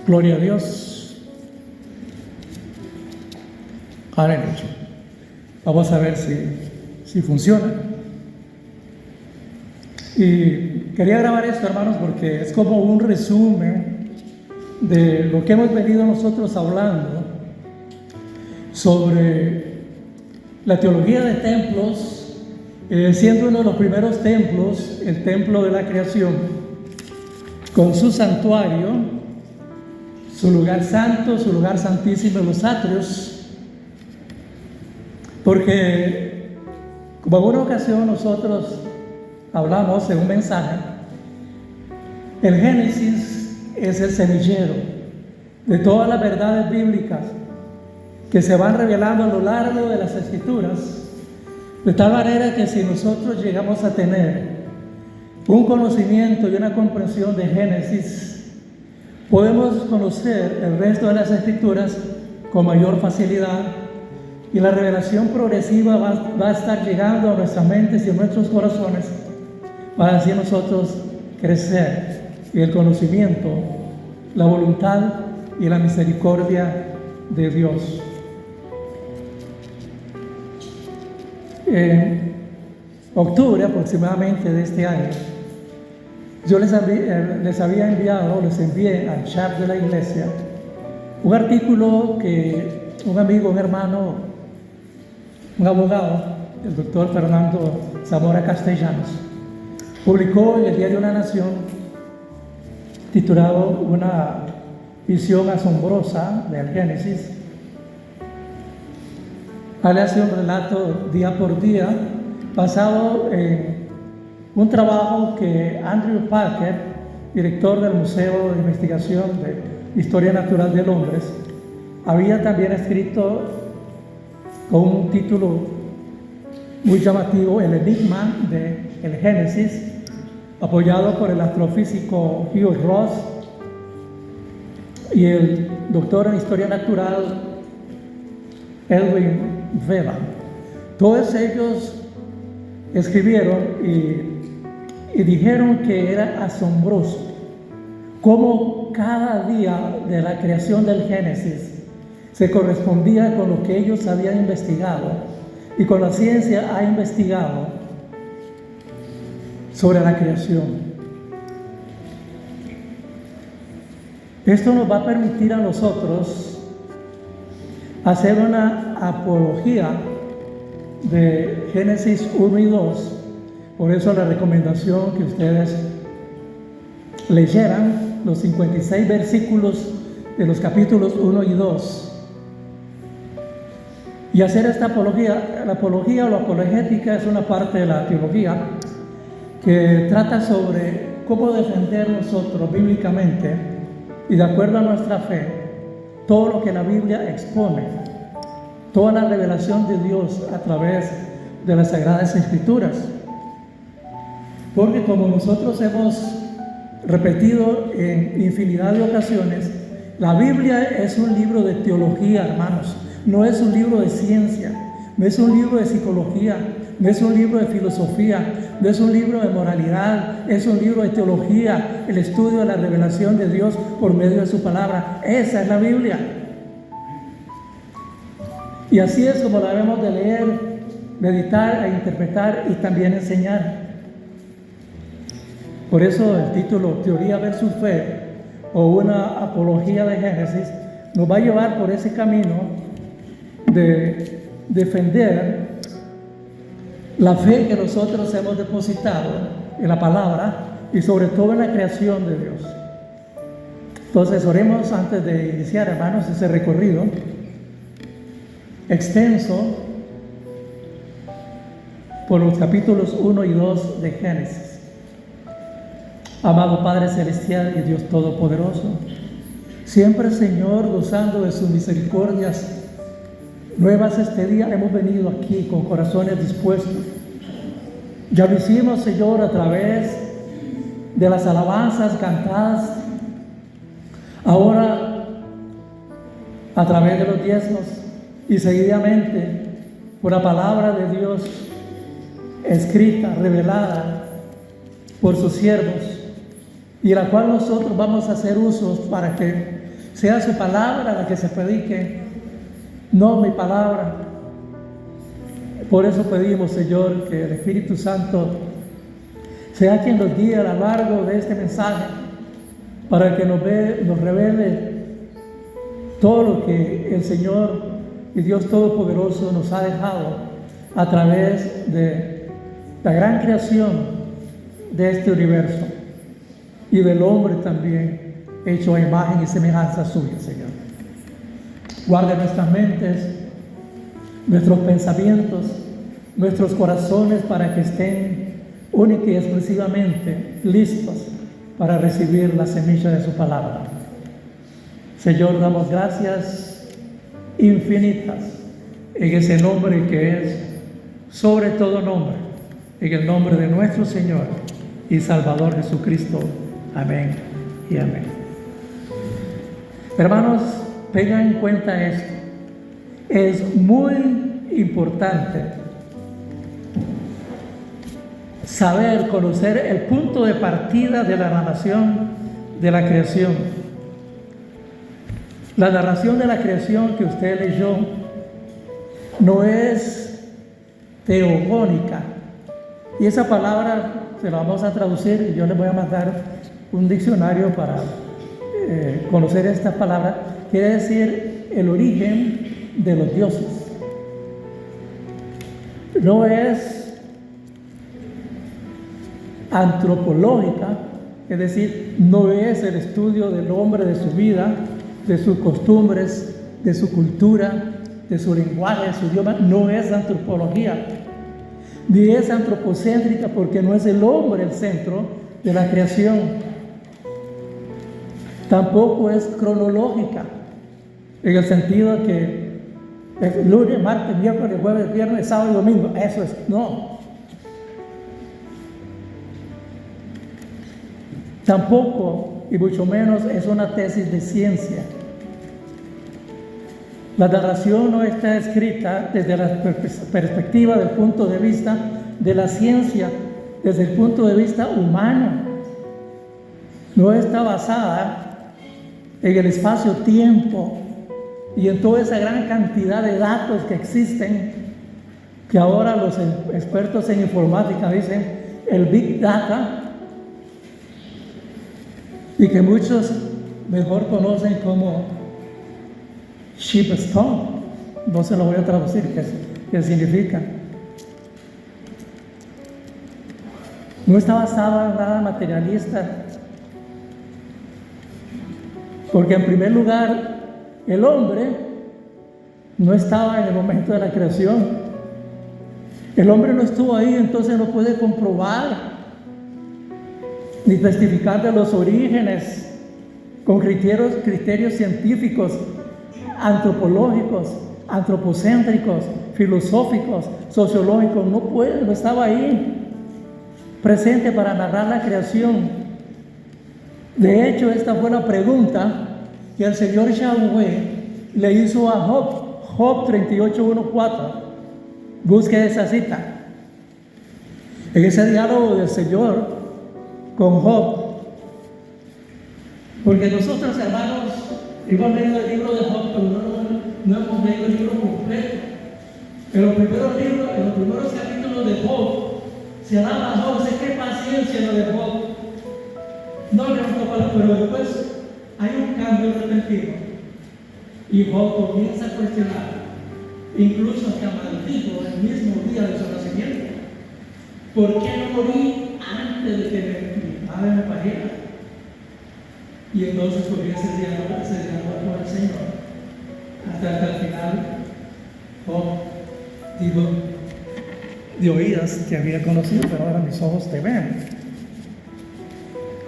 Gloria a Dios. Aleluya. Vamos a ver si funciona. Y quería grabar esto, hermanos, porque es como un resumen de lo que hemos venido nosotros hablando sobre la teología de templos, siendo uno de los primeros templos, el templo de la creación, con su santuario, su lugar santo, su lugar santísimo, los atrios, porque como en una ocasión nosotros hablamos en un mensaje, el Génesis es el semillero de todas las verdades bíblicas que se van revelando a lo largo de las Escrituras, de tal manera que si nosotros llegamos a tener un conocimiento y una comprensión de Génesis, podemos conocer el resto de las Escrituras con mayor facilidad, y la revelación progresiva va a estar llegando a nuestras mentes y a nuestros corazones para así nosotros crecer en el conocimiento, la voluntad y la misericordia de Dios. En octubre aproximadamente de este año, yo les envié al chat de la iglesia un artículo que un amigo, un hermano, un abogado, el doctor Fernando Zamora Castellanos, publicó en el diario La Nación, titulado Una visión asombrosa del Génesis. Él hace un relato día por día basado en un trabajo que Andrew Parker, director del Museo de Investigación de Historia Natural de Londres, había también escrito con un título muy llamativo, El enigma del Génesis, apoyado por el astrofísico Hugh Ross y el doctor en Historia Natural Edwin Weber. Todos ellos escribieron y dijeron que era asombroso cómo cada día de la creación del Génesis se correspondía con lo que ellos habían investigado y con la ciencia ha investigado sobre la creación. Esto nos va a permitir a nosotros hacer una apología de Génesis 1 y 2. Por eso la recomendación que ustedes leyeran los 56 versículos de los capítulos 1 y 2 y hacer esta apología. La apología o la apologética es una parte de la teología que trata sobre cómo defender nosotros bíblicamente y de acuerdo a nuestra fe todo lo que la Biblia expone, toda la revelación de Dios a través de las Sagradas Escrituras. Porque como nosotros hemos repetido en infinidad de ocasiones, la Biblia es un libro de teología, hermanos. No es un libro de ciencia, no es un libro de psicología, no es un libro de filosofía, no es un libro de moralidad, es un libro de teología, el estudio de la revelación de Dios por medio de su palabra. Esa es la Biblia. Y así es como la debemos de leer, meditar e interpretar y también enseñar. Por eso el título Teoría versus Fe o una apología de Génesis nos va a llevar por ese camino de defender la fe que nosotros hemos depositado en la palabra y sobre todo en la creación de Dios. Entonces oremos antes de iniciar, hermanos, ese recorrido extenso por los capítulos 1 y 2 de Génesis. Amado Padre Celestial y Dios Todopoderoso, siempre, Señor, gozando de sus misericordias nuevas este día, hemos venido aquí con corazones dispuestos. Ya lo hicimos, Señor, a través de las alabanzas cantadas, ahora a través de los diezmos y seguidamente por la palabra de Dios escrita, revelada por sus siervos, y la cual nosotros vamos a hacer usos para que sea su palabra la que se predique, no mi palabra. Por eso pedimos, Señor, que el Espíritu Santo sea quien nos guíe a lo largo de este mensaje, para que nos revele todo lo que el Señor y Dios Todopoderoso nos ha dejado a través de la gran creación de este universo y del hombre también, hecho a imagen y semejanza suya, Señor. Guarde nuestras mentes, nuestros pensamientos, nuestros corazones, para que estén única y exclusivamente listos para recibir la semilla de su palabra. Señor, damos gracias infinitas en ese nombre que es sobre todo nombre, en el nombre de nuestro Señor y Salvador Jesucristo. Amén y amén. Hermanos, tengan en cuenta esto. Es muy importante saber, conocer el punto de partida de la narración de la creación. La narración de la creación que usted leyó no es teogónica. Y esa palabra se la vamos a traducir, y yo les voy a mandar un diccionario para conocer esta palabra. Quiere decir el origen de los dioses. No es antropológica, es decir, no es el estudio del hombre, de su vida, de sus costumbres, de su cultura, de su lenguaje, de su idioma. No es antropología, ni es antropocéntrica, porque no es el hombre el centro de la creación. Tampoco es cronológica, en el sentido que es lunes, martes, miércoles, jueves, viernes, sábado y domingo. Eso es, no. Tampoco, y mucho menos, es una tesis de ciencia. La narración no está escrita desde la perspectiva del punto de vista de la ciencia, desde el punto de vista humano. No está basada en el espacio-tiempo y en toda esa gran cantidad de datos que existen, que ahora los expertos en informática dicen el Big Data, y que muchos mejor conocen como Sheepstone. No se lo voy a traducir, ¿qué significa? No está basado en nada materialista, porque en primer lugar el hombre no estaba en el momento de la creación. El hombre no estuvo ahí, entonces no puede comprobar ni testificar de los orígenes con criterios científicos, antropológicos, antropocéntricos, filosóficos, sociológicos. No puede, no estaba ahí presente para narrar la creación. De hecho, esta fue la pregunta que el Señor Yahweh le hizo a Job 38:1-4. Busque esa cita. En ese diálogo del Señor con Job, porque nosotros, hermanos, hemos leído el libro de Job, pero no hemos leído el libro completo. En los primeros capítulos de Job se alaba a Job, sé qué paciencia lo de Job. No le gustó para, pero después hay un cambio repentino y Job comienza a cuestionar, incluso hasta maldijo el mismo día de su nacimiento. ¿Por qué no morí antes de que mi madre me pariera? Y entonces comienza el diálogo con el Señor, hasta que al final Job dijo de oídas te había conocido, pero ahora mis ojos te ven.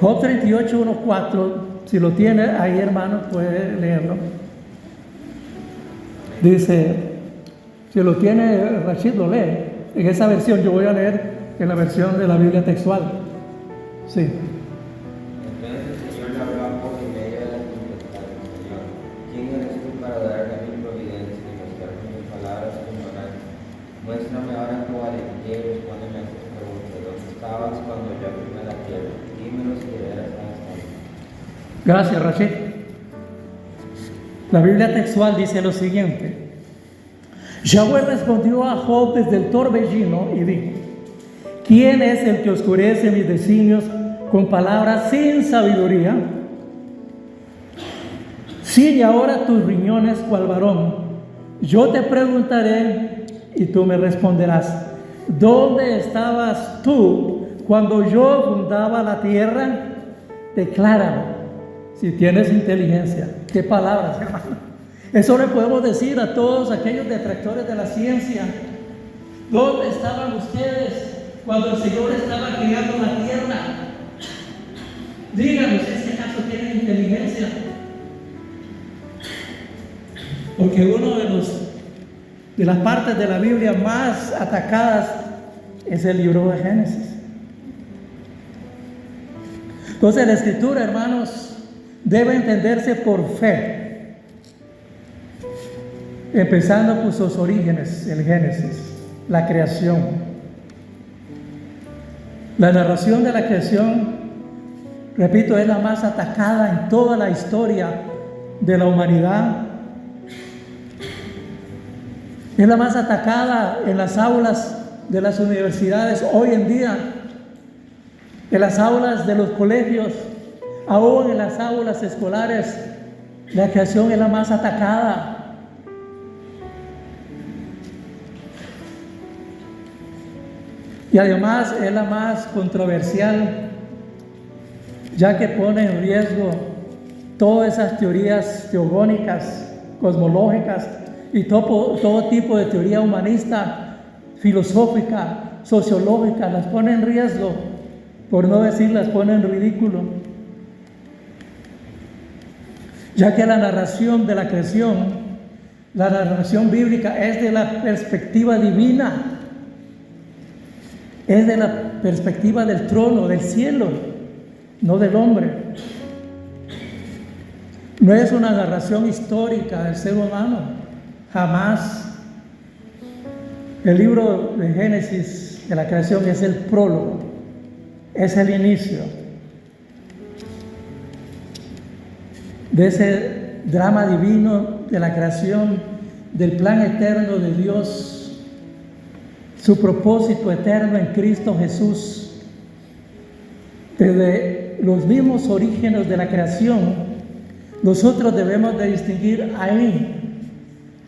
Job 38:1-4, si lo tiene ahí, hermano, puede leerlo. Dice, si lo tiene Rashid, lo lee. En esa versión, yo voy a leer en la versión de la Biblia textual. Sí. Entonces el Señor le habló a Job en medio de la tempestad. Señor, ¿quién eres tú para darme mi providencia y mostrarme mis palabras con ignorancia? Muéstrame ahora tu valentía y respóndeme a estas preguntas. ¿Dónde estabas cuando yo afirmé la tierra? Dímelo si de veras estabas ahí. Gracias, Rashid. La Biblia textual dice lo siguiente: Yahweh respondió a Job desde el torbellino y dijo: ¿quién es el que oscurece mis designios con palabras sin sabiduría? Ciñe ahora tus riñones cual varón. Yo te preguntaré y tú me responderás: ¿dónde estabas tú cuando yo fundaba la tierra? Decláralo, si tienes inteligencia. ¿Qué palabras, hermano? Eso le podemos decir a todos aquellos detractores de la ciencia. ¿Dónde estaban ustedes cuando el Señor estaba creando la tierra? Díganos si este caso tienen inteligencia. Porque uno de las partes de la Biblia más atacadas es el libro de Génesis. Entonces la Escritura, hermanos, debe entenderse por fe, empezando por sus orígenes, el Génesis, la creación. La narración de la creación, repito, es la más atacada en toda la historia de la humanidad. Es la más atacada en las aulas de las universidades hoy en día, en las aulas de los colegios, aún en las aulas escolares. La creación es la más atacada. Y además es la más controversial, ya que pone en riesgo todas esas teorías teogónicas, cosmológicas y todo tipo de teoría humanista, filosófica, sociológica, las pone en riesgo, por no decir las pone en ridículo. Ya que la narración de la creación, la narración bíblica es de la perspectiva divina, es de la perspectiva del trono, del cielo, no del hombre. No es una narración histórica del ser humano, jamás. El libro de Génesis, de la creación, es el prólogo, es el inicio de ese drama divino de la creación, del plan eterno de Dios, su propósito eterno en Cristo Jesús. Desde los mismos orígenes de la creación, nosotros debemos de distinguir ahí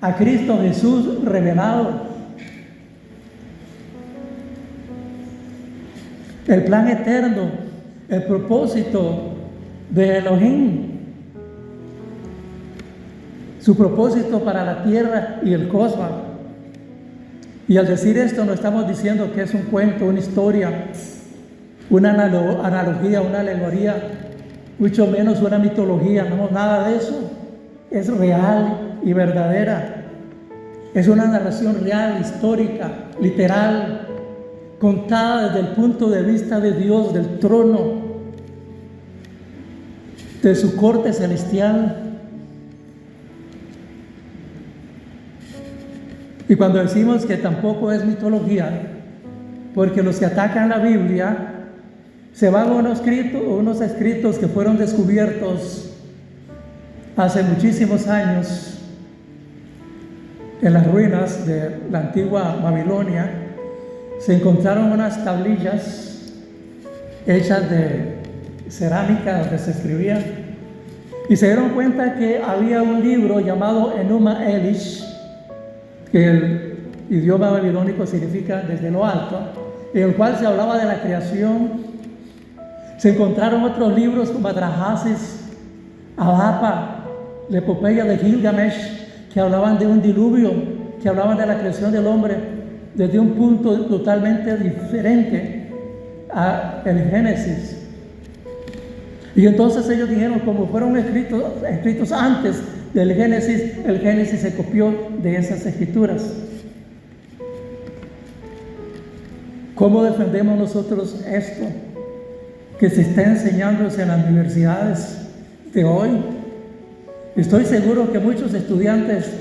a Cristo Jesús revelado. El plan eterno, el propósito de Elohim, su propósito para la tierra y el cosmos. Y al decir esto no estamos diciendo que es un cuento, una historia, una analogía, una alegoría, mucho menos una mitología, no, nada de eso. Es real y verdadera. Es una narración real, histórica, literal, contada desde el punto de vista de Dios, del trono, de su corte celestial. Y cuando decimos que tampoco es mitología, porque los que atacan la Biblia se van a unos escritos que fueron descubiertos hace muchísimos años en las ruinas de la antigua Babilonia. Se encontraron unas tablillas hechas de cerámica donde se escribía, y se dieron cuenta que había un libro llamado Enuma Elish, que el idioma babilónico significa desde lo alto, en el cual se hablaba de la creación. Se encontraron otros libros como Adrahasis, Adapa, la epopeya de Gilgamesh, que hablaban de un diluvio, que hablaban de la creación del hombre desde un punto totalmente diferente al Génesis. Y entonces ellos dijeron, como fueron escritos antes del Génesis, el Génesis se copió de esas escrituras. ¿Cómo defendemos nosotros esto que se está enseñándose en las universidades de hoy? Estoy seguro que muchos estudiantes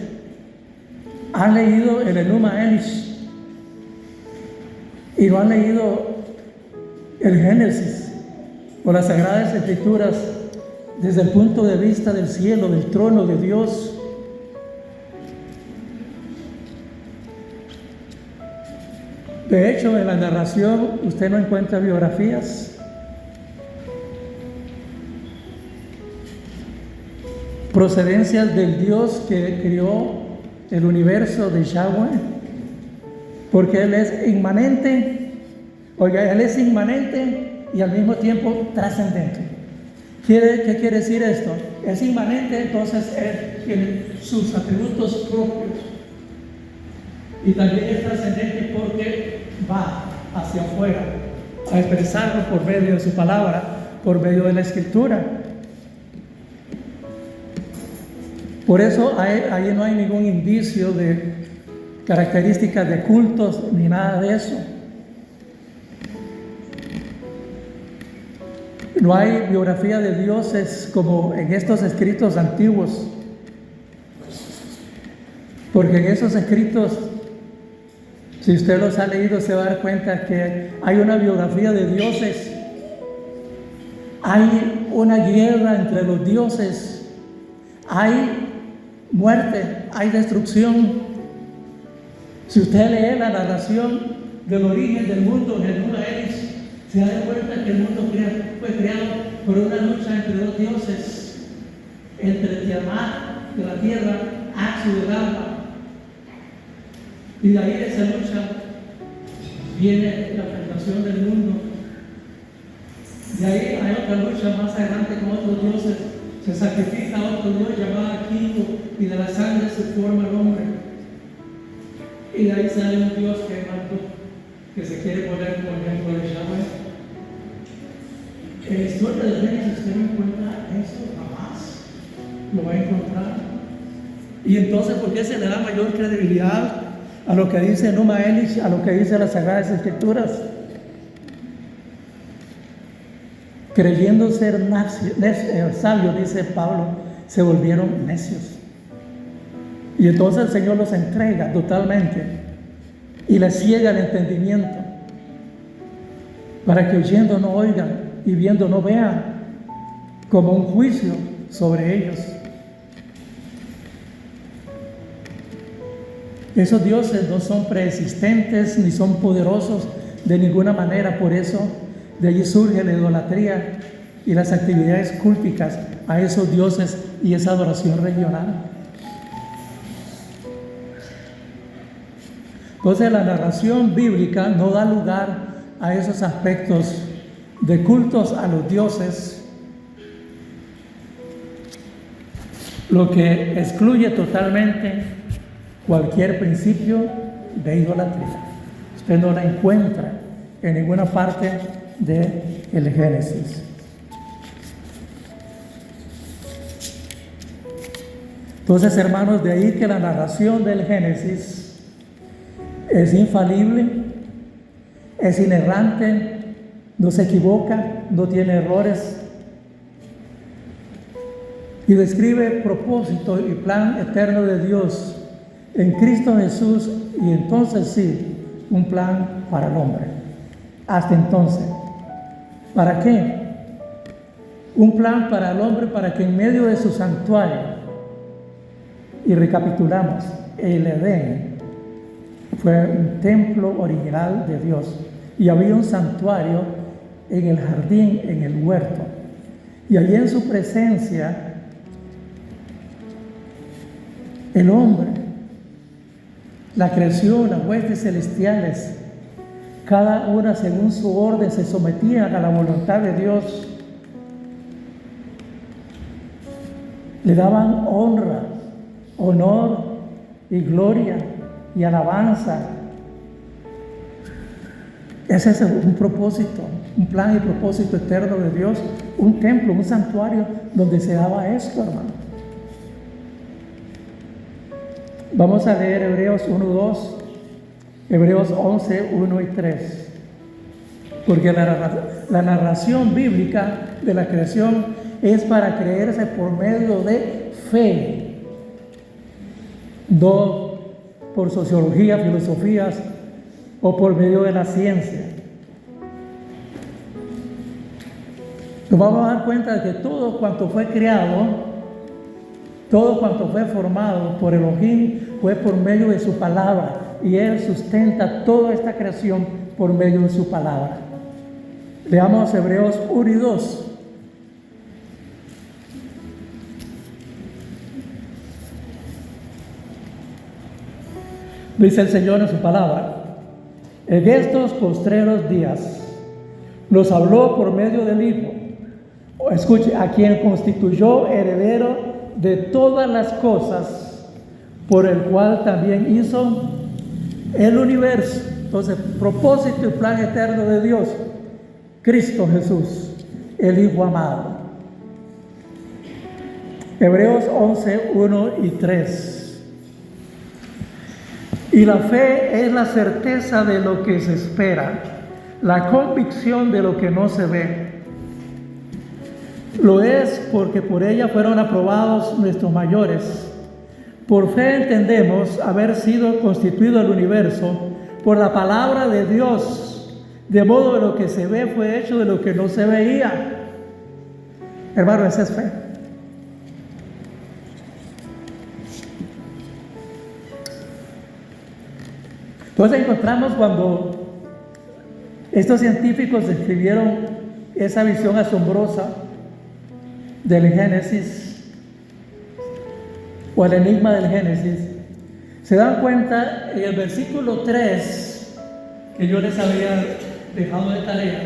han leído el Enuma Elish y no han leído el Génesis o las Sagradas Escrituras desde el punto de vista del cielo, del trono de Dios. De hecho, en la narración usted no encuentra biografías, procedencias del Dios que creó el universo de Yahweh, porque Él es inmanente. Oiga, Él es inmanente y al mismo tiempo trascendente. ¿Qué quiere decir esto? Es inmanente, entonces Él tiene sus atributos propios. Y también es trascendente porque va hacia afuera a expresarlo por medio de su palabra, por medio de la Escritura. Por eso ahí no hay ningún indicio de características de cultos ni nada de eso. No hay biografía de dioses como en estos escritos antiguos, porque en esos escritos, si usted los ha leído, se va a dar cuenta que hay una biografía de dioses, hay una guerra entre los dioses, hay muerte, hay destrucción. Si usted lee la narración del origen del mundo en el Numa Elis, se da cuenta que el mundo fue creado por una lucha entre dos dioses, entre Tiamat de la tierra, Axu del agua. Y de ahí de esa lucha viene la afectación del mundo. De ahí hay otra lucha más adelante con otros dioses. Se sacrifica a otro dios llamado Aquilo y de la sangre se forma el hombre. Y de ahí sale un dios que es Marduk, que se quiere poner como ejemplo de Yahweh. En la historia de Génesis usted no encuentra eso, jamás lo va a encontrar. Y entonces, ¿por qué se le da mayor credibilidad a lo que dice Numa Elis, a lo que dice las Sagradas Escrituras? Creyendo ser sabios, dice Pablo, se volvieron necios. Y entonces el Señor los entrega totalmente y les ciega el entendimiento para que oyendo no oigan y viendo no vean, como un juicio sobre ellos. Esos dioses no son preexistentes ni son poderosos de ninguna manera, por eso de allí surge la idolatría y las actividades cúlticas a esos dioses y esa adoración regional. Entonces la narración bíblica no da lugar a esos aspectos de cultos a los dioses, lo que excluye totalmente cualquier principio de idolatría. Usted no la encuentra en ninguna parte del Génesis. Entonces, hermanos, de ahí que la narración del Génesis es infalible, es inerrante, no se equivoca, no tiene errores y describe propósito y plan eterno de Dios en Cristo Jesús, y entonces sí, un plan para el hombre. Hasta entonces, ¿para qué? Un plan para el hombre para que en medio de su santuario, y recapitulamos, el Edén fue un templo original de Dios y había un santuario en el jardín, en el huerto, y allí en su presencia el hombre, la creación, las huestes celestiales, cada una según su orden se sometían a la voluntad de Dios, le daban honra, honor y gloria y alabanza. Ese es un propósito, un plan y propósito eterno de Dios, un templo, un santuario donde se daba esto, hermano. Vamos a leer Hebreos 1:2, Hebreos 11:1 y 3, porque la narración bíblica de la creación es para creerse por medio de fe, no por sociología, filosofías o por medio de la ciencia. nos vamos a dar cuenta de que todo cuanto fue creado, todo cuanto fue formado por Elohim fue por medio de su palabra, y Él sustenta toda esta creación por medio de su palabra. Leamos Hebreos 1 y 2. Dice el Señor en su palabra: en estos postreros días nos habló por medio del Hijo, escuche, a quien constituyó heredero de todas las cosas, por el cual también hizo el universo. Entonces, propósito y plan eterno de Dios, Cristo Jesús, el Hijo amado. Hebreos 11, 1 y 3. Y la fe es la certeza de lo que se espera, la convicción de lo que no se ve. Lo es porque por ella fueron aprobados nuestros mayores. Por fe entendemos haber sido constituido el universo por la palabra de Dios, de modo que lo que se ve fue hecho de lo que no se veía. Hermano, esa es fe. Entonces encontramos cuando estos científicos describieron esa visión asombrosa del Génesis, o el enigma del Génesis, se dan cuenta en el versículo 3, que yo les había dejado de tarea.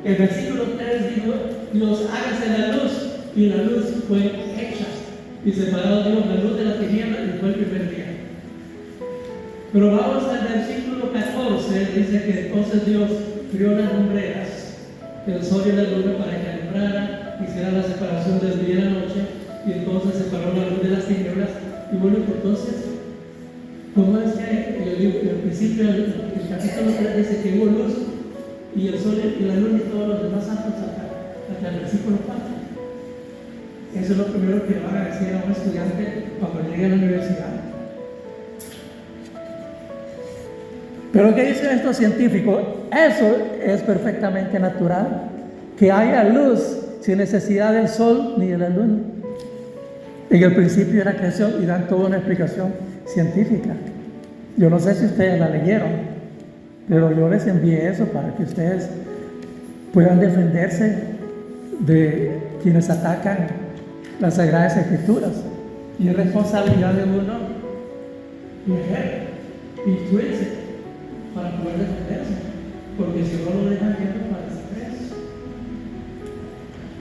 El versículo 3 dijo: Dios, hágase la luz, y la luz fue hecha, y separó Dios la luz de la tiniebla, y fue el primer día. Pero vamos al versículo 14, dice que entonces Dios crió las lumbreras, el sol y la luna, para que alumbrara, hiciera la separación del día y la noche, y entonces separó la luz de las tinieblas. Y bueno, entonces, ¿cómo es que el principio del capítulo 3 dice que hubo luz, y el sol y la luna y todos los demás santos hasta el versículo 4? Eso es lo primero que le van a decir a un estudiante cuando llegue a la universidad. Pero ¿qué dicen estos científicos? Eso es perfectamente natural, que haya luz sin necesidad del sol ni de la luna. En el principio de la creación, y dan toda una explicación científica. Yo no sé si ustedes la leyeron, pero yo les envié eso para que ustedes puedan defenderse de quienes atacan las Sagradas Escrituras. Y es responsabilidad de uno leer, instruirse para poder defenderse, porque si no lo dejan viendo para preso,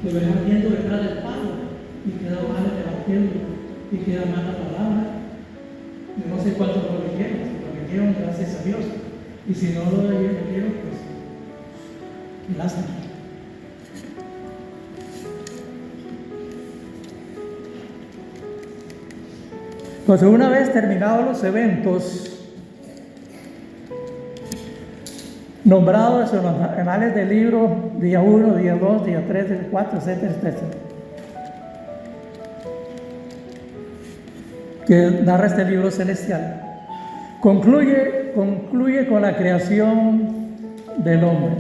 lo dejan viendo detrás del palo, y queda mal el evangelio, y queda mal la palabra. Yo no sé cuántos lo leyeron, gracias a Dios, y si no lo leyeron, pues lástima. Entonces, una vez terminados los eventos nombrados en los anales del libro, día 1, día 2, día 3, día 4, etcétera, etcétera, que narra este libro celestial, concluye con la creación del hombre.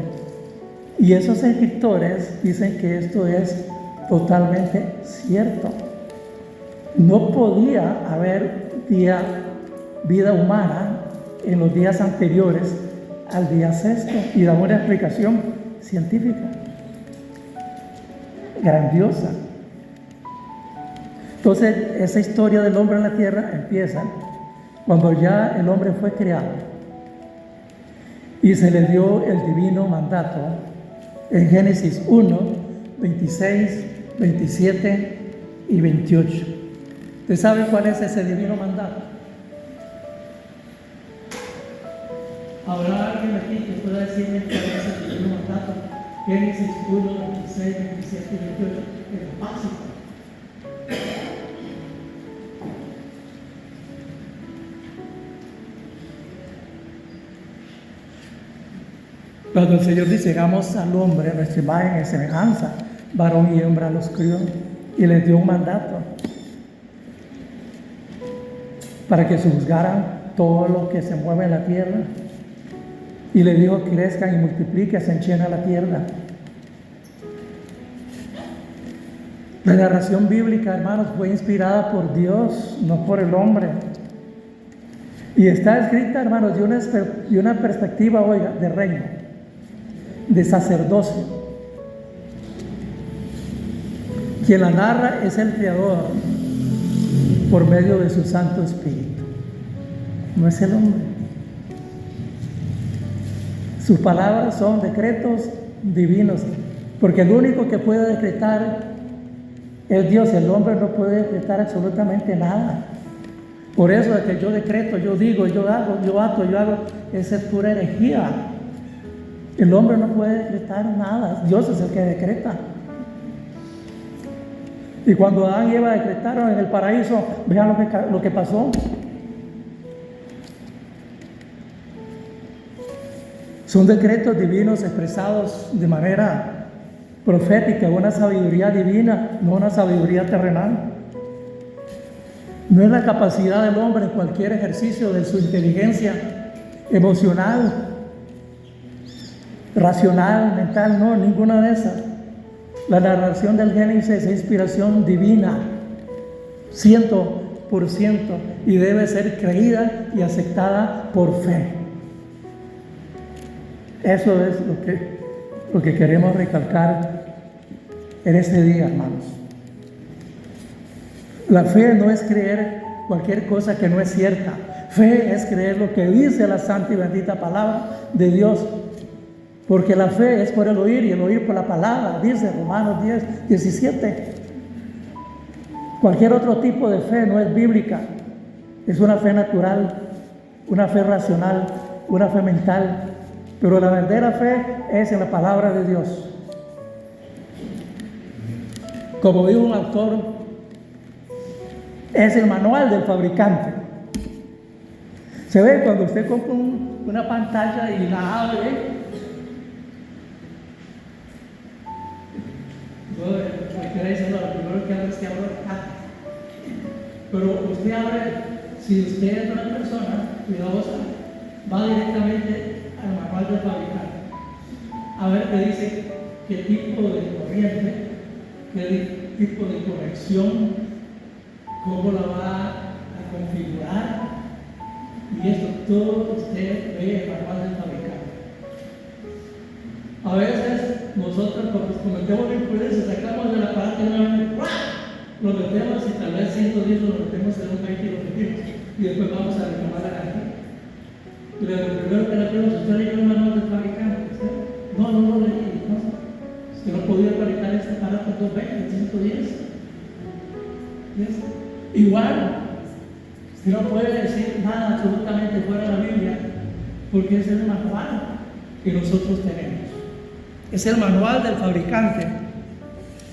Y esos escritores dicen que esto es totalmente cierto. No podía haber vida humana en los días anteriores al día sexto, y da una explicación científica grandiosa. Entonces, esa historia del hombre en la tierra empieza cuando ya el hombre fue creado y se le dio el divino mandato en Génesis 1, 26, 27 y 28. ¿Usted sabe cuál es ese divino mandato? ¿Habrá alguien aquí que pueda decirme cuál es el divino mandato? Génesis 1, 26, 27 y 28, es básico. Cuando el Señor dice: hagamos al hombre nuestra imagen y semejanza, varón y hembra los crió, y les dio un mandato para que juzgaran todo lo que se mueve en la tierra, y le dijo: crezcan y multiplíquense, llena la tierra. La narración bíblica, hermanos, fue inspirada por Dios, no por el hombre. Y está escrita, hermanos, de una perspectiva, oiga, de reino, de sacerdocio. Quien la narra es el Creador por medio de su Santo Espíritu, no es el hombre. Sus palabras son decretos divinos, porque el único que puede decretar es Dios. El hombre no puede decretar absolutamente nada. Por eso de que yo decreto, yo digo, yo hago, yo ato, yo hago, esa es pura herejía. El hombre no puede decretar nada, Dios es el que decreta. Y cuando Adán y Eva decretaron en el paraíso, vean lo que pasó. Son decretos divinos expresados de manera profética, una sabiduría divina, no una sabiduría terrenal. No es la capacidad del hombre en cualquier ejercicio de su inteligencia emocional, racional, mental, no, ninguna de esas. La narración del Génesis es inspiración divina, 100%, y debe ser creída y aceptada por fe. Eso es lo que queremos recalcar en este día, hermanos. La fe no es creer cualquier cosa que no es cierta. Fe es creer lo que dice la santa y bendita palabra de Dios. Porque la fe es por el oír y el oír por la palabra, dice Romanos 10:17. Cualquier otro tipo de fe no es bíblica. Es una fe natural, una fe racional, una fe mental. Pero la verdadera fe es en la palabra de Dios. Como dijo un autor, es el manual del fabricante. Se ve cuando usted compra una pantalla y la abre. Cualquiera dice, no, lo primero que hago es que abro la caja. Pero usted abre, si usted es una persona cuidadosa, va directamente al manual del fabricante. A ver qué dice, qué tipo de corriente, qué tipo de conexión, cómo la va a configurar. Y esto todo usted ve en el manual del fabricante. A veces nosotros cometemos la imprudencia, sacamos del aparato y lo metemos y tal vez 110 lo metemos en un 20 y lo metimos. Y después vamos a reclamar la cantidad. Pero lo primero que le pedimos, ¿usted leyó el manual del fabricante? ¿Usted? No lo leí. No. Usted no podía fabricar este aparato en 220, 110. ¿Yes? Igual, usted no puede decir nada absolutamente fuera de la Biblia, porque es el manual que nosotros tenemos. Es el manual del fabricante,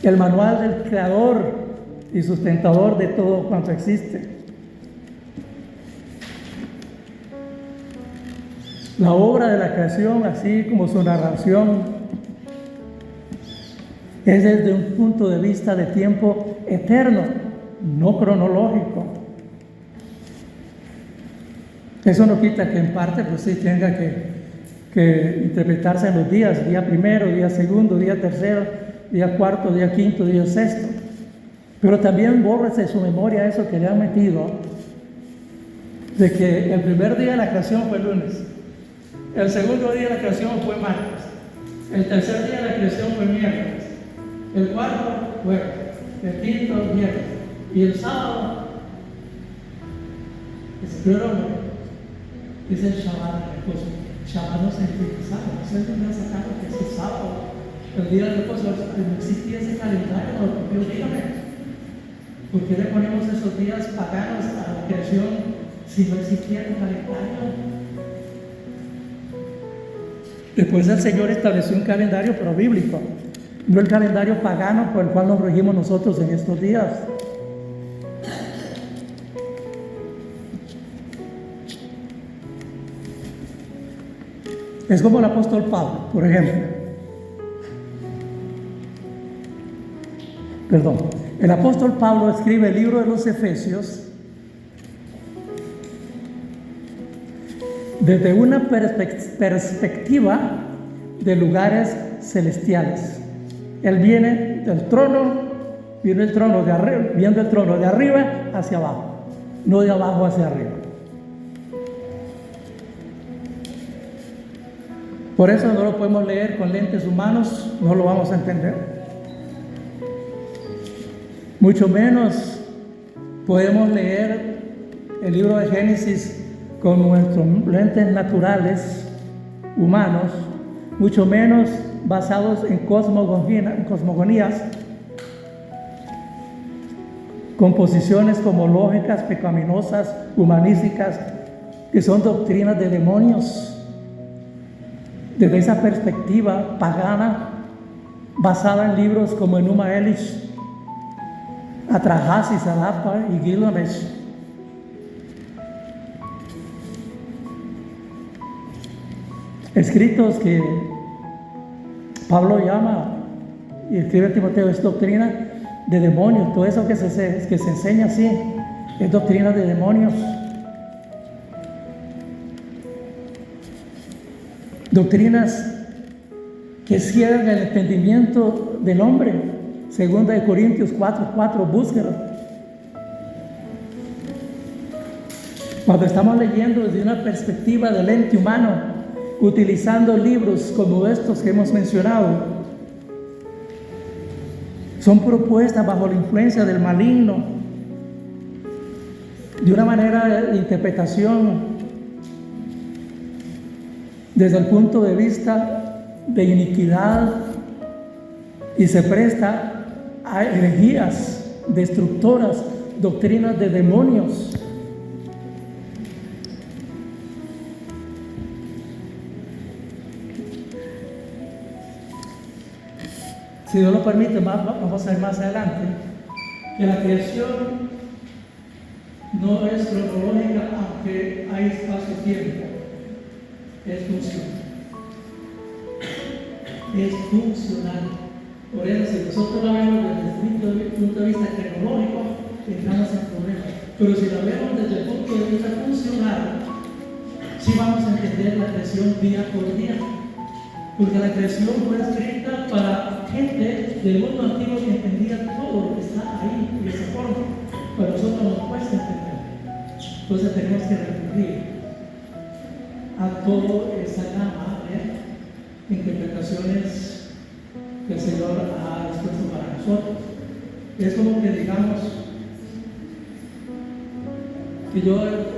el manual del creador y sustentador de todo cuanto existe. La obra de la creación, así como su narración, es desde un punto de vista de tiempo eterno, no cronológico. Eso no quita que en parte, pues sí, tenga que interpretarse en los días, día primero, día segundo, día tercero, día cuarto, día quinto, día sexto. Pero también bórrese de su memoria eso que le han metido, de que el primer día de la creación fue el lunes, el segundo día de la creación fue martes, el tercer día de la creación fue miércoles, el cuarto jueves, el quinto viernes, y el sábado es es el Shabbat de reposo. Shabbat no significa sábado, no sé dónde han sacado que es el sábado, el día de reposo. No existía ese calendario, Dios, dígame. ¿Por qué le ponemos esos días paganos a la creación si no existía el calendario? Después el Señor estableció un calendario, pero bíblico, no el calendario pagano por el cual nos regimos nosotros en estos días. Es como el apóstol Pablo, por ejemplo. El apóstol Pablo escribe el libro de los Efesios desde una perspectiva de lugares celestiales. Él viene del trono viendo el trono de arriba hacia abajo, no de abajo hacia arriba. Por eso no lo podemos leer con lentes humanos, no lo vamos a entender. Mucho menos podemos leer el libro de Génesis con nuestros lentes naturales, humanos, mucho menos basados en cosmogonías, con posiciones como lógicas, pecaminosas, humanísticas, que son doctrinas de demonios. Desde esa perspectiva pagana, basada en libros como Enuma Elish, Atrahasis, Alapar y Gilgamesh. Escritos que Pablo llama y escribe a Timoteo, es doctrina de demonios. Todo eso que se enseña así es doctrina de demonios. Doctrinas que cierran el entendimiento del hombre. Segunda de Corintios 4:4, búsquelo. Cuando estamos leyendo desde una perspectiva del ente humano, utilizando libros como estos que hemos mencionado, son propuestas bajo la influencia del maligno, de una manera de interpretación desde el punto de vista de iniquidad, y se presta a herejías destructoras, doctrinas de demonios. Si Dios lo permite, vamos a ver más adelante que la creación no es cronológica, aunque hay espacio-tiempo, es funcional. Es funcional. Por eso, si nosotros la vemos desde el punto de vista tecnológico, entramos en problemas. Pero si la vemos desde el punto de vista funcional, sí vamos a entender la creación día por día. Porque la creación fue escrita para gente del mundo antiguo que entendía todo lo que está ahí de esa forma. Pero a nosotros nos cuesta entender. Entonces tenemos que recurrir a toda esa gama de interpretaciones que el Señor ha dispuesto para nosotros. Es como que digamos que yo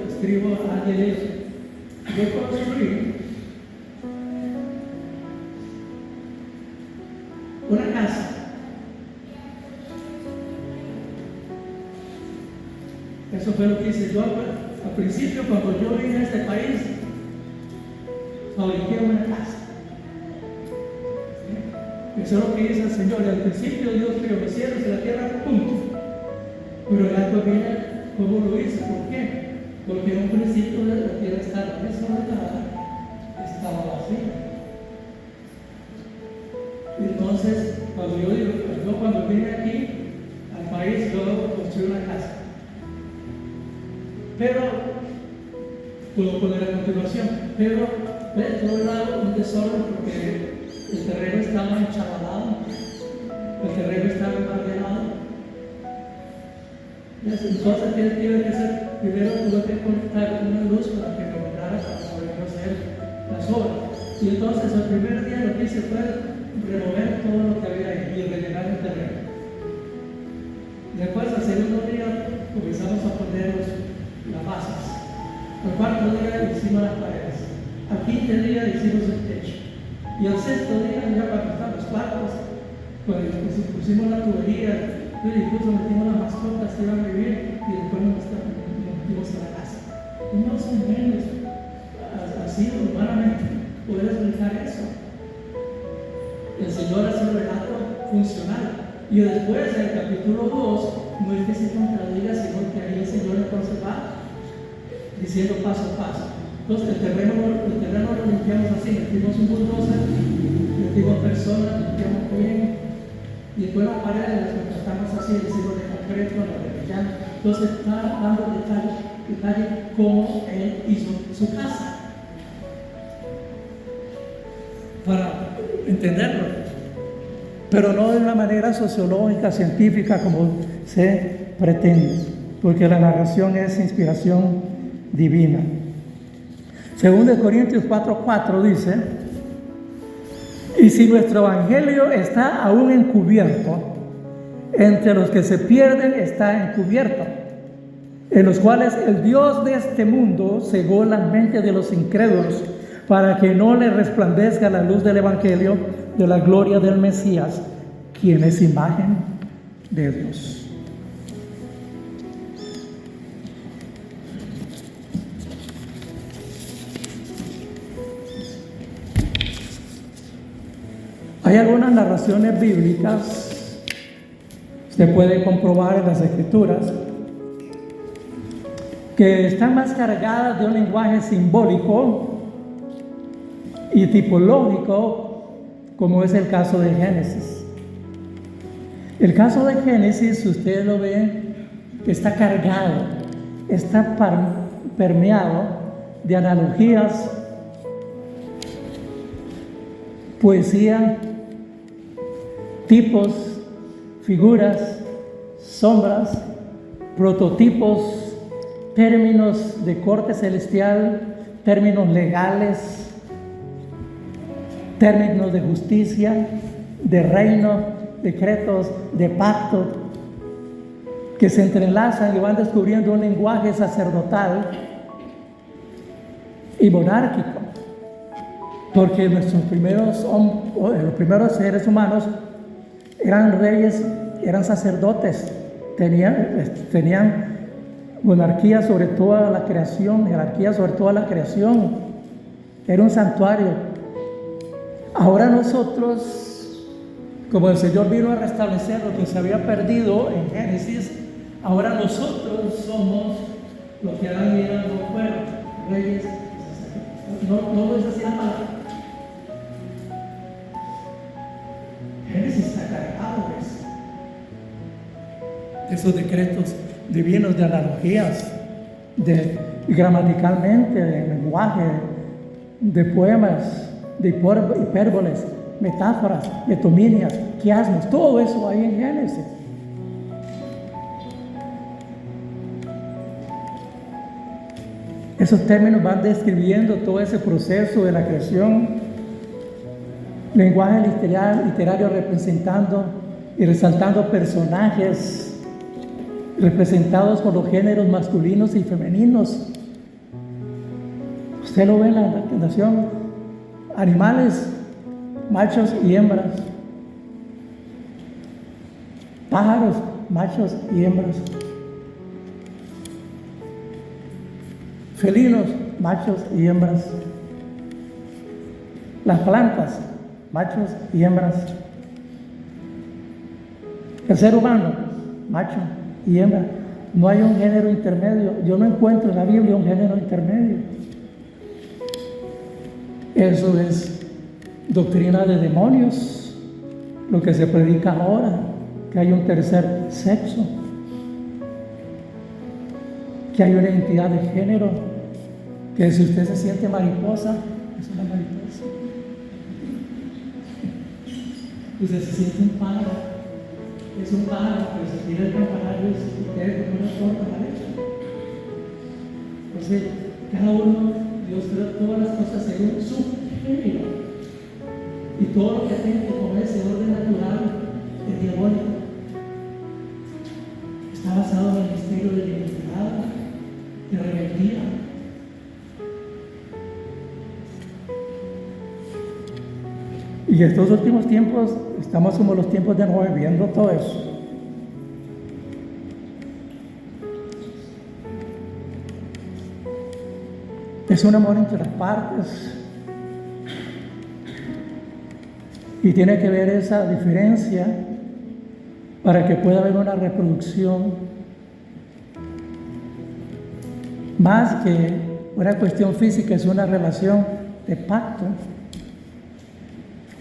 escribo a alguien, yo construí una casa. Eso fue lo que hice yo al principio. Cuando yo vine a este país, fabriqué una casa. Eso es lo que dice el Señor. Al principio Dios creó los cielos y la tierra, punto. Pero ya viene cómo lo hizo. ¿Por qué? Porque en un principio la tierra estaba desordenada, estaba vacía. Entonces, cuando vine aquí al país, yo construí una casa. Pero, puedo poner a continuación, pero de todo lado un desorden porque el terreno estaba enchavalado, el terreno estaba embarganado. Entonces, ¿qué tuve que hacer? Primero tuve que conectar una luz para que me ayudara para poder hacer las obras. Y entonces, el primer día lo que hice fue remover todo lo que había ahí y rellenar el terreno. Después, al segundo día, comenzamos a poner las bases. Al cuarto día hicimos las paredes. Al quinto día hicimos el techo. Y al sexto día, ya para estar los cuartos, pues pusimos la tubería, incluso metimos las mascotas que iban a vivir y después nos metimos a la casa. Y más o menos, así humanamente, poder explicar eso. El Señor hace un relato funcional. Y después, en el capítulo 2, no es que se contradiga, sino que ahí el Señor entonces va diciendo paso a paso. Entonces, el terreno lo limpiamos así, metimos un bulldozer, metimos personas, limpiamos bien, y después las paredes las contratamos así, el hicimos de concreto, la rebellamos. Entonces, está dando detalle cómo Él hizo su casa. Para entenderlo. pero no de una manera sociológica, científica, como se pretende, porque la narración es inspiración divina. Según de Corintios 4:4 dice: y si nuestro evangelio está aún encubierto, entre los que se pierden está encubierto, en los cuales el Dios de este mundo cegó la mente de los incrédulos, para que no le resplandezca la luz del evangelio de la gloria del Mesías, quien es imagen de Dios. Hay algunas narraciones bíblicas, usted puede comprobar en las Escrituras, que están más cargadas de un lenguaje simbólico y tipológico, como es el caso de Génesis. El caso de Génesis, usted lo ve, que está cargado, está permeado de analogías, poesía, tipos, figuras, sombras, prototipos, términos de corte celestial, términos legales, términos de justicia, de reino, decretos, de pacto, que se entrelazan y van descubriendo un lenguaje sacerdotal y monárquico, porque los primeros seres humanos eran reyes, eran sacerdotes, tenían monarquía sobre toda la creación, jerarquía sobre toda la creación, era un santuario. Ahora nosotros, como el Señor vino a restablecer lo que se había perdido en Génesis, ahora nosotros somos los que han llegado fuera, reyes, no es así la palabra. Génesis está cargado de esos decretos divinos, de analogías, de gramaticalmente, de lenguaje, de poemas, de hipérboles, metáforas, metominias, quiasmos, todo eso hay en Génesis. Esos términos van describiendo todo ese proceso de la creación, lenguaje literario representando y resaltando personajes representados por los géneros masculinos y femeninos. Usted lo ve en la nación, animales, machos y hembras, pájaros, machos y hembras, felinos, machos y hembras, las plantas, machos y hembras, el ser humano, macho y hembra. No hay un género intermedio. Yo no encuentro en la Biblia un género intermedio. Eso es doctrina de demonios, lo que se predica ahora, que hay un tercer sexo, que hay una identidad de género, que si usted se siente mariposa, es una mariposa. Usted se siente un pájaro, es un pájaro, pero se tira el campanario y se queda como una torta mal hecha. Entonces, cada uno, Dios creó todas las cosas según su género. Y todo lo que tiene con ese orden natural es diabólico. Está basado en el misterio de identidad, de rebeldía. Y estos últimos tiempos, estamos como los tiempos de Noé, viendo todo eso. Es un amor entre las partes. Y tiene que ver esa diferencia para que pueda haber una reproducción más que una cuestión física, es una relación de pacto.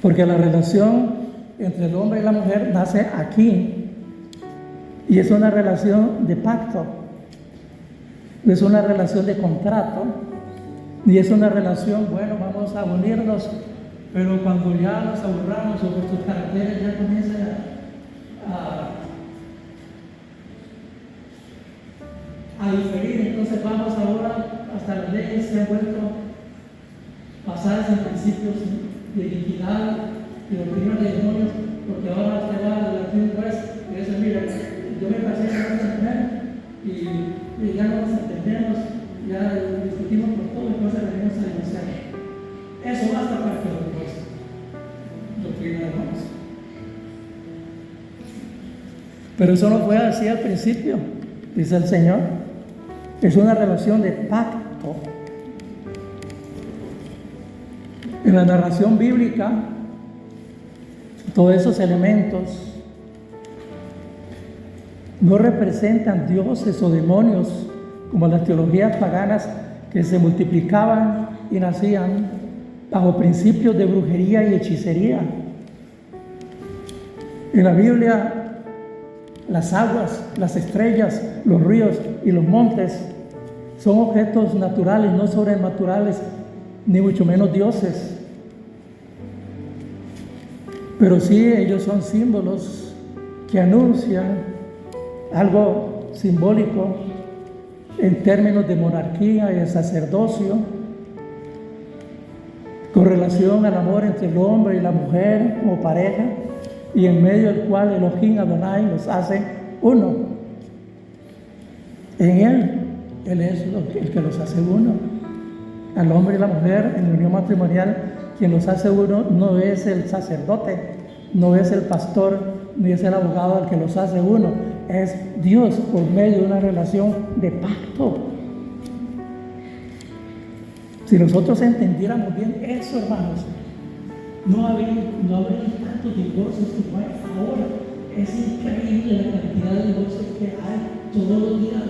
Porque la relación entre el hombre y la mujer nace aquí y es una relación de pacto, es una relación de contrato y es una relación, bueno, vamos a unirnos Pero cuando ya nos aburramos o nuestros caracteres ya comienzan a diferir, entonces vamos ahora hasta las leyes se han vuelto basadas en principios de iniquidad y doctrina de demonios, porque ahora usted va al Latin West y dice, mira, yo me pasé con esta mujer y ya no nos entendemos, ya discutimos por todo y entonces venimos a divorciar. Eso basta para que lo divorcien. Doctrina de demonios. Pero eso no fue así al principio, dice el Señor. Es una relación de pacto. En la narración bíblica, todos esos elementos no representan dioses o demonios como las teologías paganas que se multiplicaban y nacían bajo principios de brujería y hechicería. En la Biblia, las aguas, las estrellas, los ríos y los montes son objetos naturales, no sobrenaturales, ni mucho menos dioses. Pero sí, ellos son símbolos que anuncian algo simbólico en términos de monarquía y de sacerdocio, con relación al amor entre el hombre y la mujer como pareja, y en medio del cual Elohim Adonai los hace uno. En Él es el que los hace uno. Al hombre y la mujer en unión matrimonial, quien los hace uno no es el sacerdote, no es el pastor, ni es el abogado el que los hace uno, es Dios por medio de una relación de pacto. Si nosotros entendiéramos bien eso, hermanos, no habría tantos divorcios como hay ahora. Es increíble la cantidad de divorcios que hay todos los días.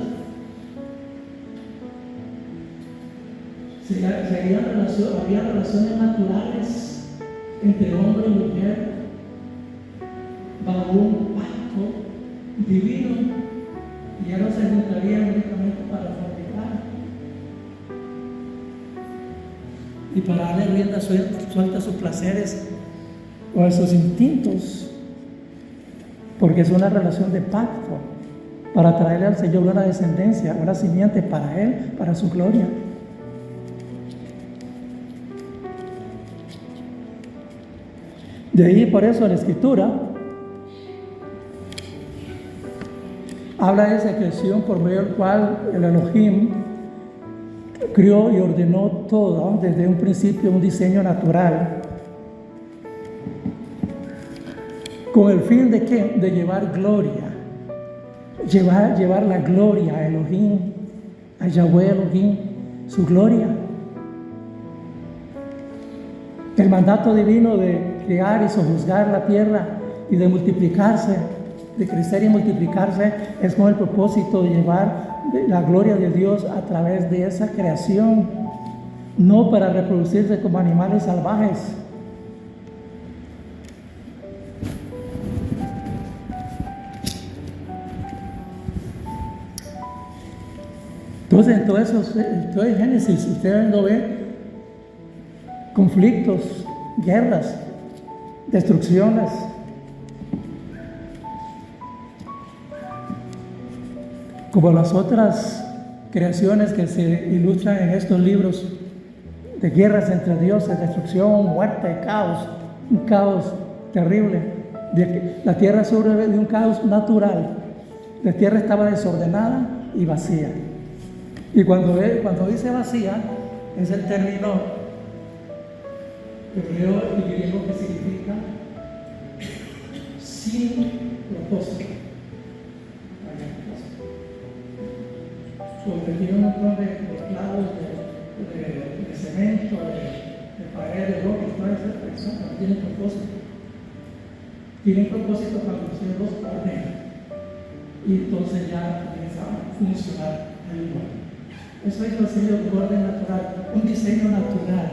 Había relaciones naturales entre hombre y mujer bajo un pacto divino y ya no se juntarían únicamente para fornicar y para darle rienda suelta a sus placeres o a sus instintos, porque es una relación de pacto para traerle al Señor una descendencia, una simiente para Él, para su gloria. De ahí, por eso, la Escritura habla de esa creación por medio del cual el Elohim crió y ordenó todo, desde un principio, un diseño natural, con el fin de ¿qué? De llevar gloria, llevar la gloria a Elohim, a Yahweh Elohim, su gloria. El mandato divino de crear y sojuzgar la tierra y de multiplicarse, de crecer y multiplicarse, es con el propósito de llevar la gloria de Dios a través de esa creación, no para reproducirse como animales salvajes. Entonces, en todo el Génesis, ustedes no ven conflictos, guerras, destrucciones. Como las otras creaciones que se ilustran en estos libros de guerras entre dioses, destrucción, muerte, caos, un caos terrible. La tierra sobre de un caos natural. La tierra estaba desordenada y vacía. Y cuando dice vacía, es el término hebreo y griego que significa sin propósito. Porque tiene un montón de clavos, de cemento, de paredes, de bloques, todas esas personas no tienen propósito. Tienen propósito cuando usted los ordena. Y entonces ya comienza a funcionar el igual. Eso es el orden natural, un diseño natural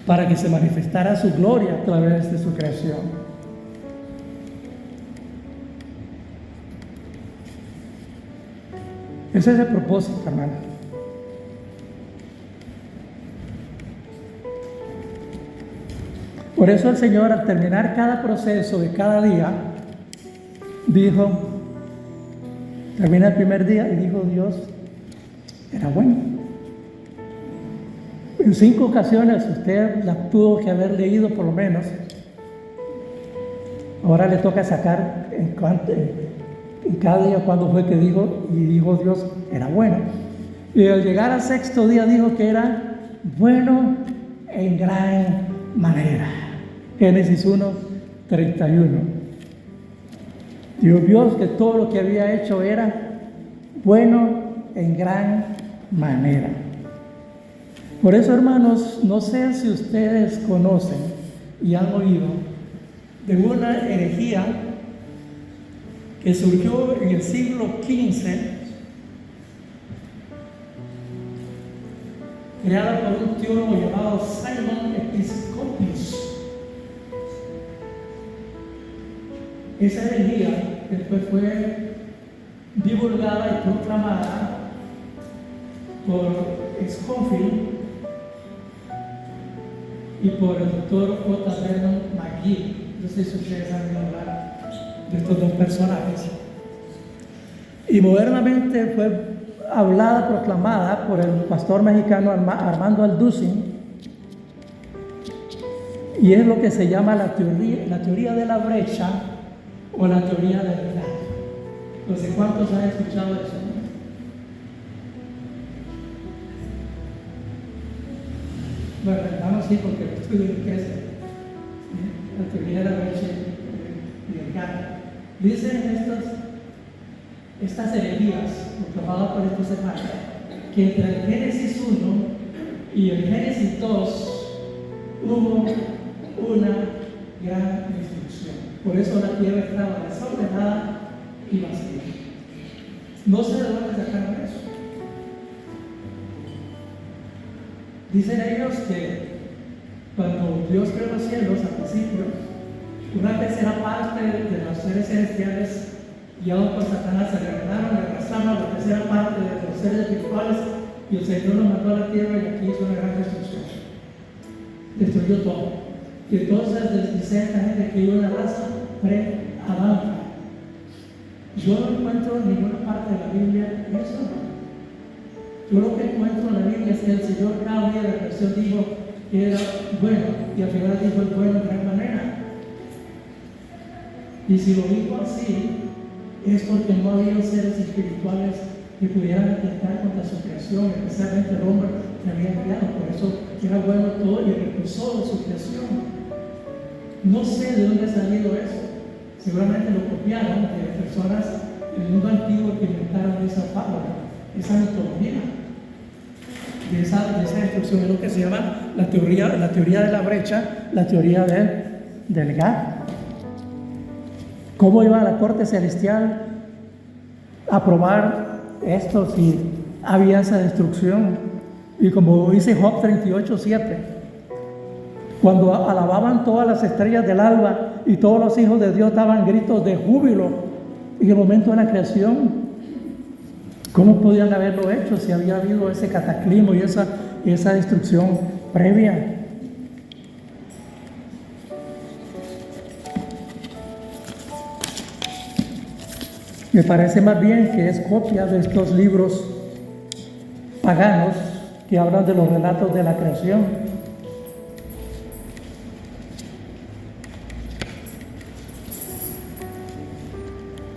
para que se manifestara su gloria a través de su creación. Ese es el propósito, hermano. Por eso el Señor, al terminar cada proceso de cada día, dijo, termina el primer día y dijo Dios, era bueno. En 5 ocasiones usted las tuvo que haber leído por lo menos. Ahora le toca sacar en cada día cuando fue que dijo, y dijo Dios, era bueno. Y al llegar al 6º día dijo que era bueno en gran manera. Génesis 1:31. Dios vio que todo lo que había hecho era bueno en gran manera. Por eso, hermanos, no sé si ustedes conocen y han oído de una herejía que surgió en el siglo XV, creada por un teólogo llamado Simon Episcopius. Esa herejía después fue divulgada y proclamada por Scofield y por el doctor J. Vernon McGee. No sé si ustedes han oído hablar de estos dos personajes. Y modernamente fue hablada, proclamada por el pastor mexicano Armando Alducin, y es lo que se llama la teoría de la brecha o la teoría del gap. No sé cuántos han escuchado eso, ¿no? Bueno, vamos sí, porque el estudio que es la teoría de la brecha y el gap. Dicen estas herejías proclamadas por estos hermanos que entre el Génesis 1 y el Génesis 2 hubo una gran destrucción. Por eso la tierra estaba desordenada y vacía. No sé de dónde sacaron eso. Dicen ellos que cuando Dios creó los cielos al principio, una tercera parte de los seres celestiales guiados por Satanás se rebelaron, le arrastraron a la tercera parte de los seres espirituales y el Señor los mandó a la tierra y aquí hizo una gran destrucción. Destruyó todo. Y entonces dice esta gente que hay una raza pre-adántica. Yo no encuentro en ninguna parte de la Biblia eso. Yo lo que encuentro en la Biblia es que el Señor cada día de la creación dijo que era bueno y al final dijo el bueno de gran manera. Y si lo dijo así, es porque no había seres espirituales que pudieran atentar contra su creación, especialmente el hombre que había creado. Por eso era bueno todo y recusó de su creación. No sé de dónde ha salido eso. Seguramente lo copiaron de personas del mundo antiguo que inventaron esa fábula, esa mitología de esa destrucción. Es lo que se llama la teoría de la brecha, la teoría del gap. ¿Cómo iba la corte celestial a probar esto si había esa destrucción? Y como dice Job 38:7, cuando alababan todas las estrellas del alba y todos los hijos de Dios daban gritos de júbilo en el momento de la creación, ¿cómo podían haberlo hecho si había habido ese cataclismo y esa destrucción previa? Me parece más bien que es copia de estos libros paganos que hablan de los relatos de la creación.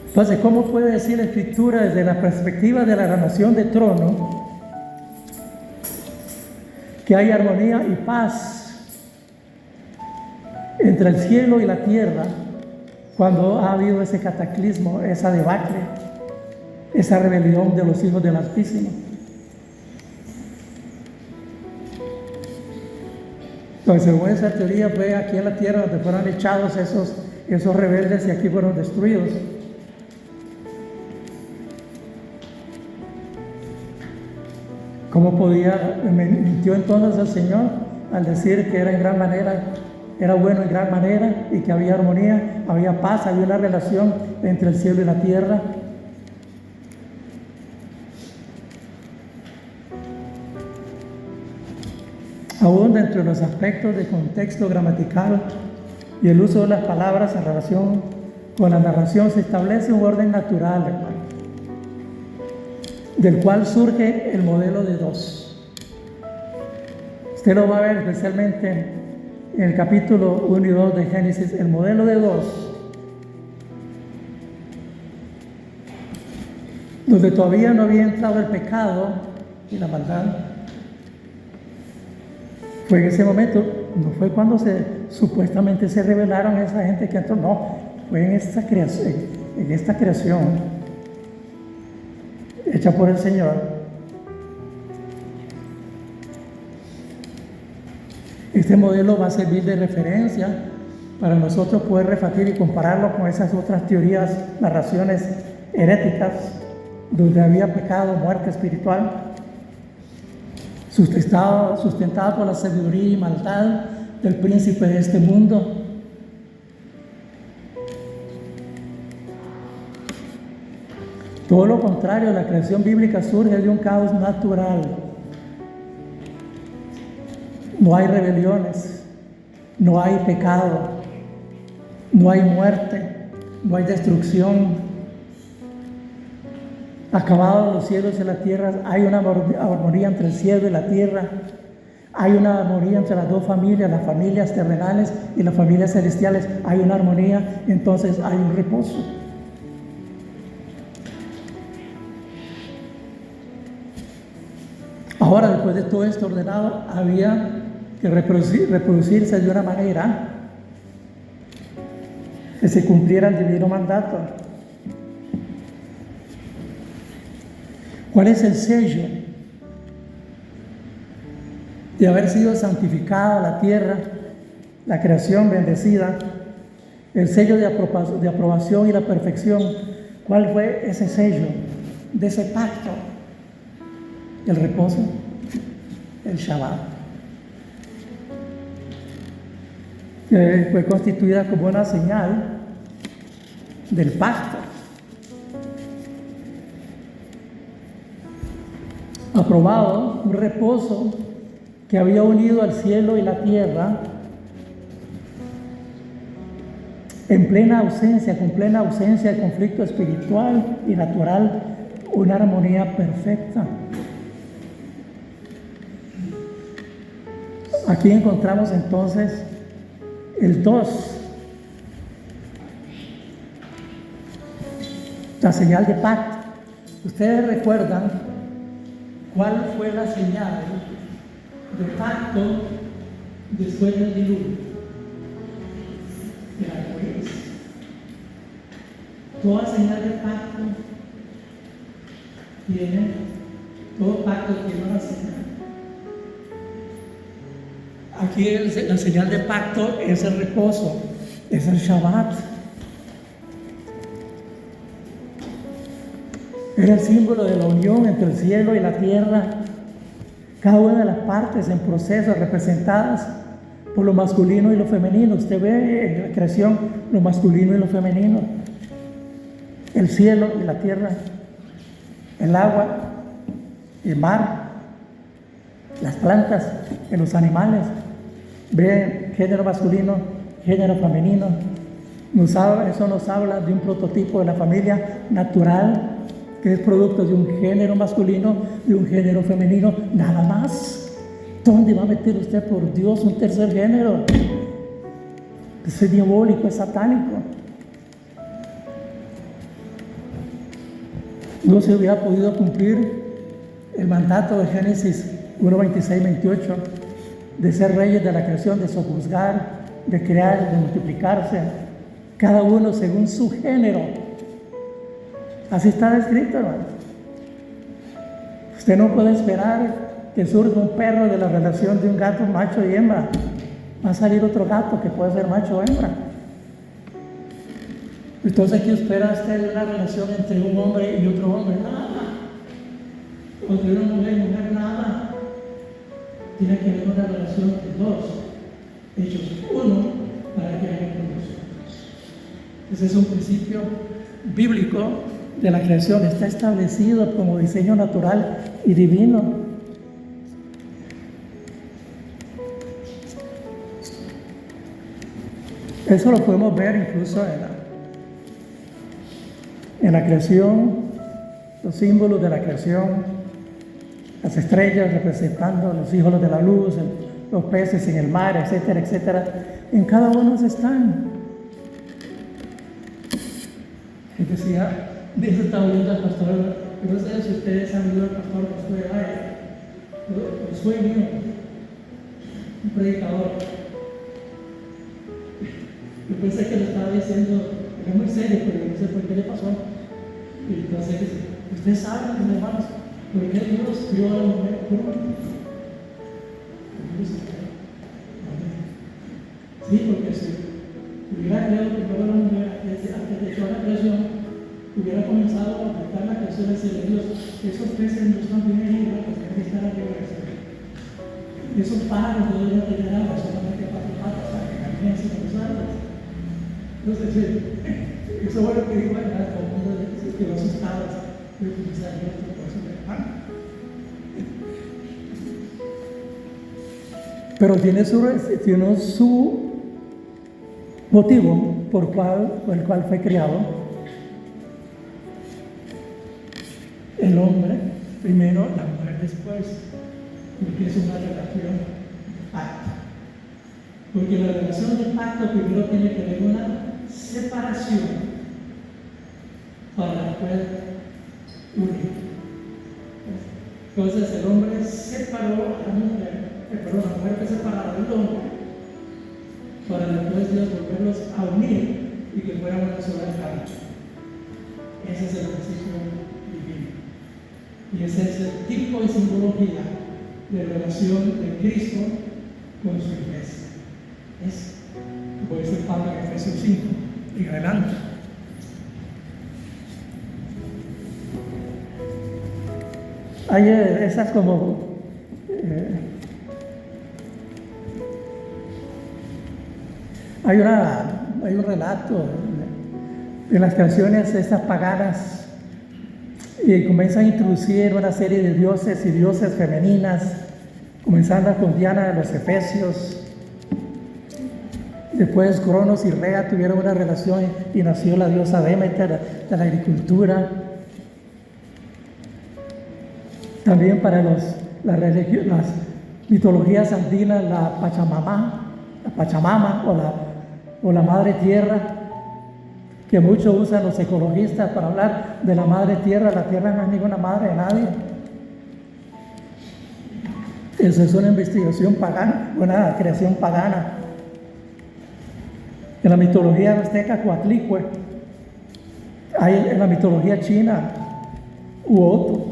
Entonces, ¿cómo puede decir la Escritura desde la perspectiva de la nación de trono que hay armonía y paz entre el cielo y la tierra cuando ha habido ese cataclismo, esa debacle, esa rebelión de los hijos del Altísimo? Entonces, según esa teoría, fue aquí en la tierra donde fueron echados esos rebeldes y aquí fueron destruidos. ¿Cómo mintió entonces el Señor al decir que era bueno en gran manera y que había armonía, había paz, había una relación entre el cielo y la tierra? Aún dentro de los aspectos de contexto gramatical y el uso de las palabras en relación con la narración se establece un orden natural, hermano, del cual surge el modelo de dos. Usted lo va a ver especialmente en el capítulo 1 y 2 de Génesis, el modelo de dos, donde todavía no había entrado el pecado y la maldad. Fue en ese momento, no fue cuando supuestamente se revelaron a esa gente que entró, no, fue en esta creación hecha por el Señor. Este modelo va a servir de referencia para nosotros poder rebatir y compararlo con esas otras teorías, narraciones heréticas, donde había pecado, muerte espiritual, sustentada por la sabiduría y maldad del príncipe de este mundo. Todo lo contrario, la creación bíblica surge de un caos natural. No hay rebeliones, no hay pecado, no hay muerte, no hay destrucción. Acabados los cielos y la tierra, hay una armonía entre el cielo y la tierra. Hay una armonía entre las dos familias, las familias terrenales y las familias celestiales. Hay una armonía, entonces hay un reposo. Ahora, después de todo esto ordenado, había que reproducirse de una manera que se cumpliera el divino mandato. ¿Cuál es el sello de haber sido santificada la tierra, la creación bendecida? El sello de aprobación y la perfección. ¿Cuál fue ese sello de ese pacto? El reposo, el Shabbat, que fue constituida como una señal del pacto. Aprobado, un reposo que había unido al cielo y la tierra con plena ausencia de conflicto espiritual y natural, una armonía perfecta. Aquí encontramos entonces el 2, la señal de pacto. Ustedes recuerdan cuál fue la señal de pacto después del diluvio. El arco iris. Toda señal de pacto tiene, todo pacto tiene una señal. Aquí la señal de pacto es el reposo, es el Shabbat. Era el símbolo de la unión entre el cielo y la tierra. Cada una de las partes en proceso representadas por lo masculino y lo femenino. Usted ve en la creación lo masculino y lo femenino. El cielo y la tierra, el agua, el mar, las plantas, y los animales. Ve género masculino, género femenino. Eso nos habla de un prototipo de la familia natural, que es producto de un género masculino y un género femenino, nada más. ¿Dónde va a meter usted, por Dios, un tercer género? Eso es diabólico, es satánico. No se hubiera podido cumplir el mandato de Génesis 1, 26, 28, de ser reyes de la creación, de sojuzgar, de crear, de multiplicarse, cada uno según su género. Así está escrito, hermano. Usted no puede esperar que surja un perro de la relación de un gato macho y hembra. Va a salir otro gato que puede ser macho o hembra. Entonces, ¿qué espera usted de una relación entre un hombre y otro hombre? Nada. Entre una mujer y mujer, nada. Tiene que haber una relación de dos, hechos uno, para que haya reproducción. Ese es un principio bíblico de la creación. Está establecido como diseño natural y divino. Eso lo podemos ver incluso en la creación, los símbolos de la creación, las estrellas representando los hijos de la luz, los peces en el mar, etcétera, etcétera. En cada uno están. Y decía, de eso estaba oyendo al pastor, no sé si ustedes han oído al pastor Josué Valle, Josué mío, un predicador. Yo pensé que lo estaba diciendo, era muy serio, pero no sé por qué le pasó. Y entonces, ustedes saben, mis hermanos, por qué Dios crió a la mujer. Sí, porque si hubiera creado primero a la mujer antes de toda la creación, hubiera comenzado a aplicar la creación del cielo de Dios. Esos peces no están bien ahí, pues tienen que estar arriba del cielo. Esos pájaros no deben tener agua, solamente cuatro patas para que caminen sin los árboles. Entonces, eso fue lo que dijo allá, todo el mundo quedó asustado de utilizar Dios por eso de pan. Pero tiene su motivo por el cual fue creado. El hombre primero, la mujer después, porque es una relación de pacto. Porque la relación de pacto primero tiene que haber una separación para poder unir. Entonces el hombre separó a la mujer, la mujer fue separada del hombre, para después Dios volverlos a unir y que fueran una sola carne. Ese es el principio divino. Y ese es el tipo y simbología de relación de Cristo con su iglesia. Es, como dice Pablo en Efesios 5, y adelante. Hay esas como hay un relato de las canciones estas paganas y comienzan a introducir una serie de dioses y dioses femeninas, comenzando con Diana de los Efesios. Después Cronos y Rea tuvieron una relación y nació la diosa Demeter de la agricultura. También para las mitologías andinas, la Pachamama o la Madre Tierra, que muchos usan los ecologistas para hablar de la Madre Tierra. La Tierra no es ninguna madre de nadie. Esa es una investigación pagana, una creación pagana. En la mitología azteca, Coatlicue. Hay en la mitología china, Uoto.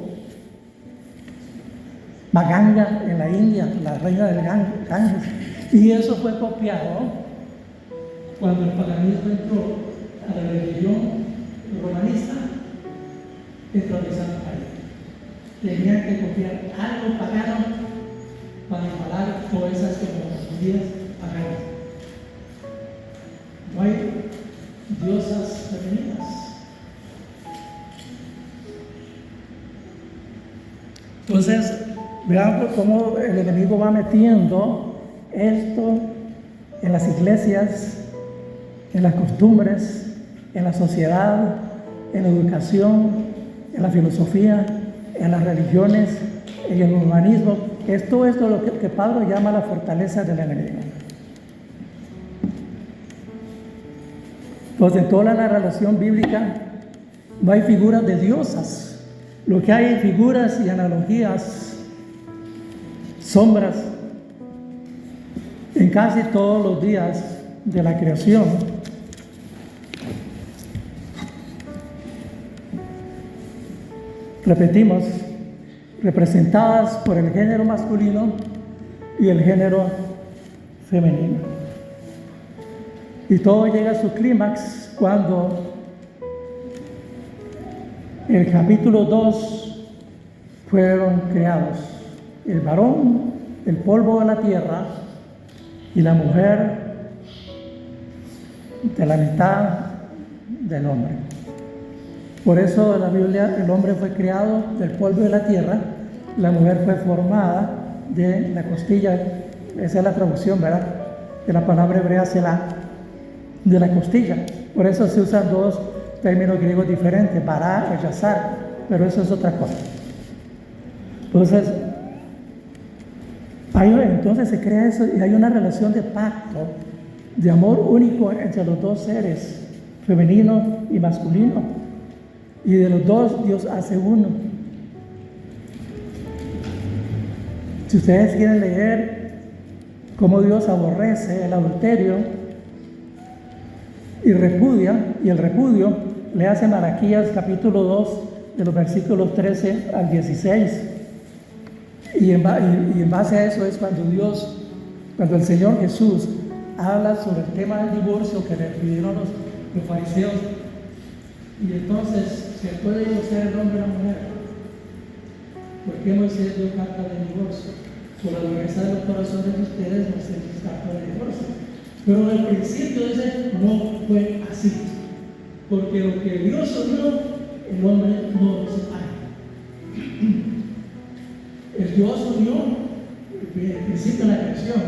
Maganga en la India, la reina del Ganges. Y eso fue copiado cuando el paganismo entró a la religión romanista, entró a país. Tenían que copiar algo pagano para igualar todas esas tecnologías paganas. No hay diosas femeninas. Entonces, veamos cómo el enemigo va metiendo esto en las iglesias, en las costumbres, en la sociedad, en la educación, en la filosofía, en las religiones, en el humanismo. Esto es lo que Pablo llama la fortaleza del enemigo. Entonces, en toda la relación bíblica no hay figuras de diosas. Lo que hay es figuras y analogías, sombras, en casi todos los días de la creación. Repetimos, representadas por el género masculino y el género femenino. Y todo llega a su clímax cuando en el capítulo 2 fueron creados el varón, el polvo de la tierra, y la mujer de la mitad del hombre. Por eso en la Biblia el hombre fue creado del polvo de la tierra, la mujer fue formada de la costilla. Esa es la traducción, ¿verdad?, de la palabra hebrea Selah. de la costilla. Por eso se usan dos términos griegos diferentes, bará y yazar, pero eso es otra cosa. Entonces se crea eso y hay una relación de pacto, de amor único entre los dos seres, femenino y masculino. Y de los dos Dios hace uno. Si ustedes quieren leer cómo Dios aborrece el adulterio y repudia, y el repudio, le hace Malaquías capítulo 2, de los versículos 13 al 16. Y en base a eso es cuando el Señor Jesús habla sobre el tema del divorcio que le pidieron los fariseos. Y entonces, ¿se puede divorciar el hombre y la mujer? ¿Por qué Moisés dio carta de divorcio? Por la dureza de los corazones de ustedes, Moisés dio carta de divorcio. Pero al principio dice, no fue así. Porque lo que Dios unió, el hombre no lo separa. El Dios unió, al principio de la creación,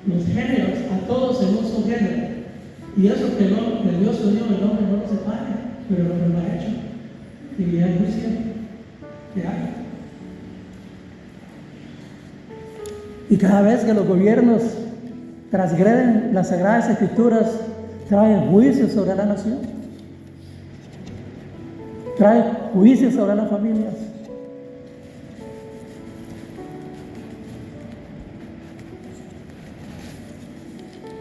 los géneros, a todos en un solo género. Y eso que Dios unió, el hombre no lo separa, pero el hombre lo ha hecho. Y ya es juicio que hay. Y cada vez que los gobiernos transgreden las Sagradas Escrituras, traen juicio sobre la nación, traen juicio sobre las familias.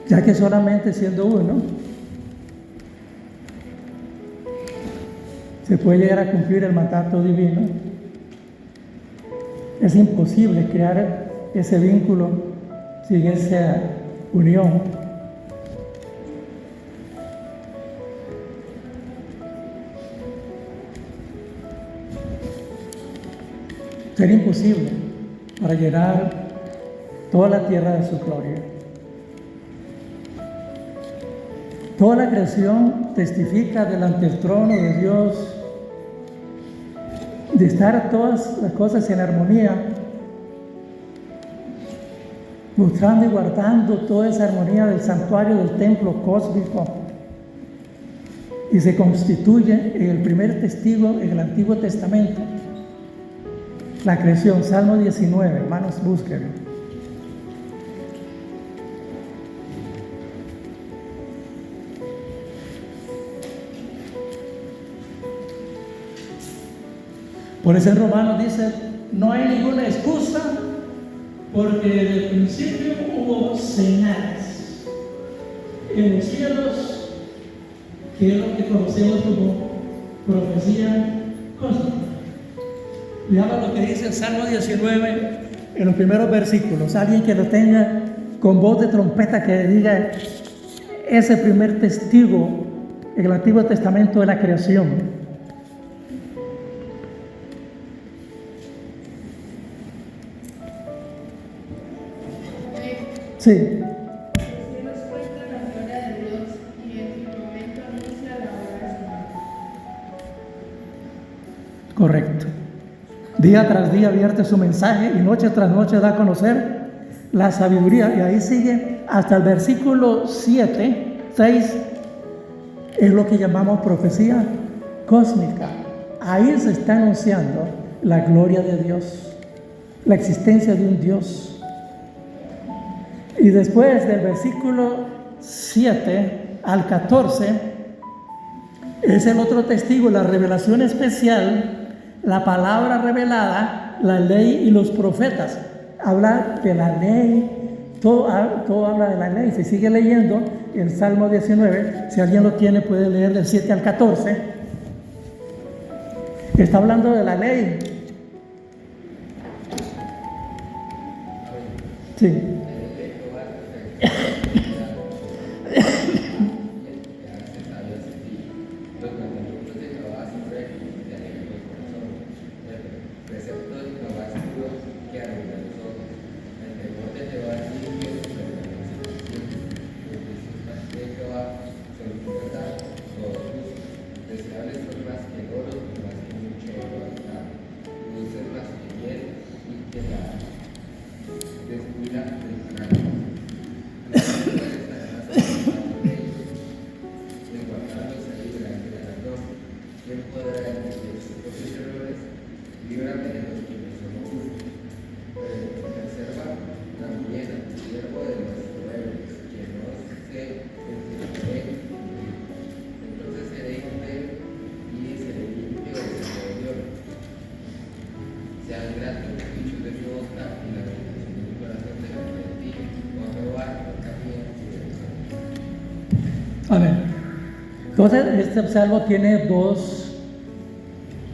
Ya que solamente siendo uno se puede llegar a cumplir el mandato divino, es imposible crear ese vínculo sin esa unión. Sería imposible para llenar toda la tierra de su gloria. Toda la creación testifica delante del trono de Dios de estar todas las cosas en armonía, mostrando y guardando toda esa armonía del santuario del templo cósmico, y se constituye en el primer testigo en el Antiguo Testamento, la creación. Salmo 19, hermanos, búsquenlo. Por eso en Romanos dice, no hay ninguna excusa, porque desde el principio hubo señales en los cielos, que es lo que conocemos como profecía cósmica. Veamos lo que dice el Salmo 19 en los primeros versículos. Alguien que lo tenga con voz de trompeta, que diga ese primer testigo en el Antiguo Testamento de la creación. Sí. Los cielos cuentan la gloria de Dios y el firmamento anuncia la obra de su mano. Correcto. Día tras día vierte su mensaje y noche tras noche da a conocer la sabiduría. Y ahí sigue hasta el versículo 7, 6, es lo que llamamos profecía cósmica. Ahí se está anunciando la gloria de Dios, la existencia de un Dios. Y después del versículo 7 al 14, es el otro testigo, la revelación especial, la palabra revelada, la ley y los profetas. Habla de la ley, todo habla de la ley. Si sigue leyendo el Salmo 19, si alguien lo tiene puede leer del 7 al 14. Está hablando de la ley. Sí. de los quienes son justos. Preserva también al siervo de los rebeldes, que no se enseñaré. Entonces seré entero y seré limpio de rebelión. Sean gratos los dichos de su boca y la meditación de mi corazón delante de ti, oh Jehová, roca mía y de mi Dios. Amén. Entonces, este salmo tiene dos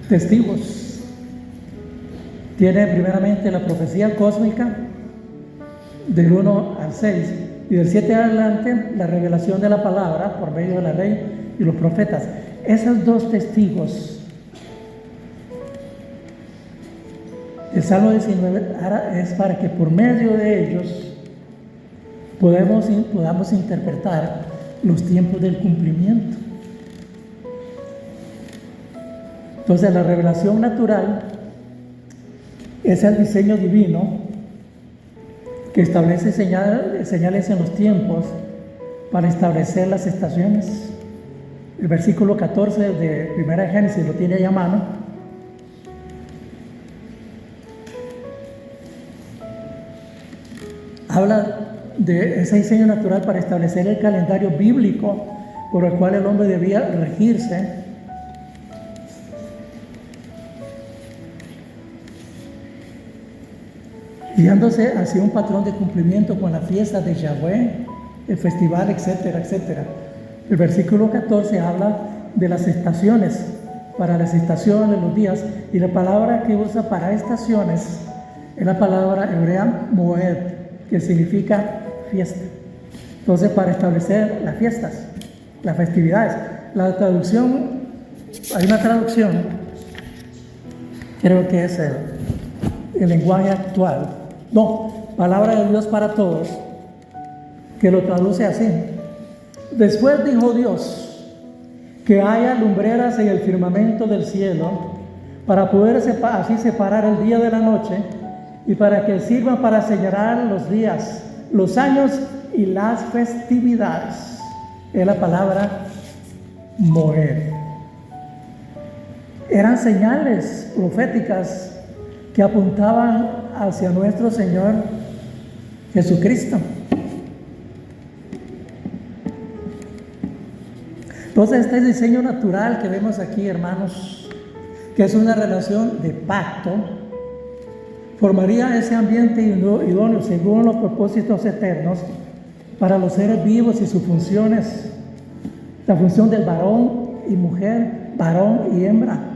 testigos. Tiene primeramente la profecía cósmica del 1 al 6 y del 7 adelante la revelación de la palabra por medio de la ley y los profetas. Esos dos testigos, el Salmo 19 ahora es para que por medio de ellos podamos interpretar los tiempos del cumplimiento. Entonces la revelación natural es el diseño divino que establece señales en los tiempos para establecer las estaciones. El versículo 14 de 1 Génesis lo tiene ahí a mano. Habla de ese diseño natural para establecer el calendario bíblico por el cual el hombre debía regirse. Guiándose hacia un patrón de cumplimiento con la fiesta de Yahweh, el festival, etcétera, etcétera. El versículo 14 habla de las estaciones, para las estaciones, los días, y la palabra que usa para estaciones es la palabra hebrea moed, que significa fiesta. Entonces, para establecer las fiestas, las festividades, la traducción, hay una traducción, creo que es el lenguaje actual, no, palabra de Dios para todos, que lo traduce así. Después dijo Dios que haya lumbreras en el firmamento del cielo para poder así separar el día de la noche y para que sirvan para señalar los días, los años y las festividades. Es la palabra moed. Eran señales proféticas que apuntaban hacia nuestro Señor Jesucristo. Entonces, este diseño natural que vemos aquí, hermanos, que es una relación de pacto, formaría ese ambiente idóneo según los propósitos eternos para los seres vivos y sus funciones, la función del varón y mujer, varón y hembra.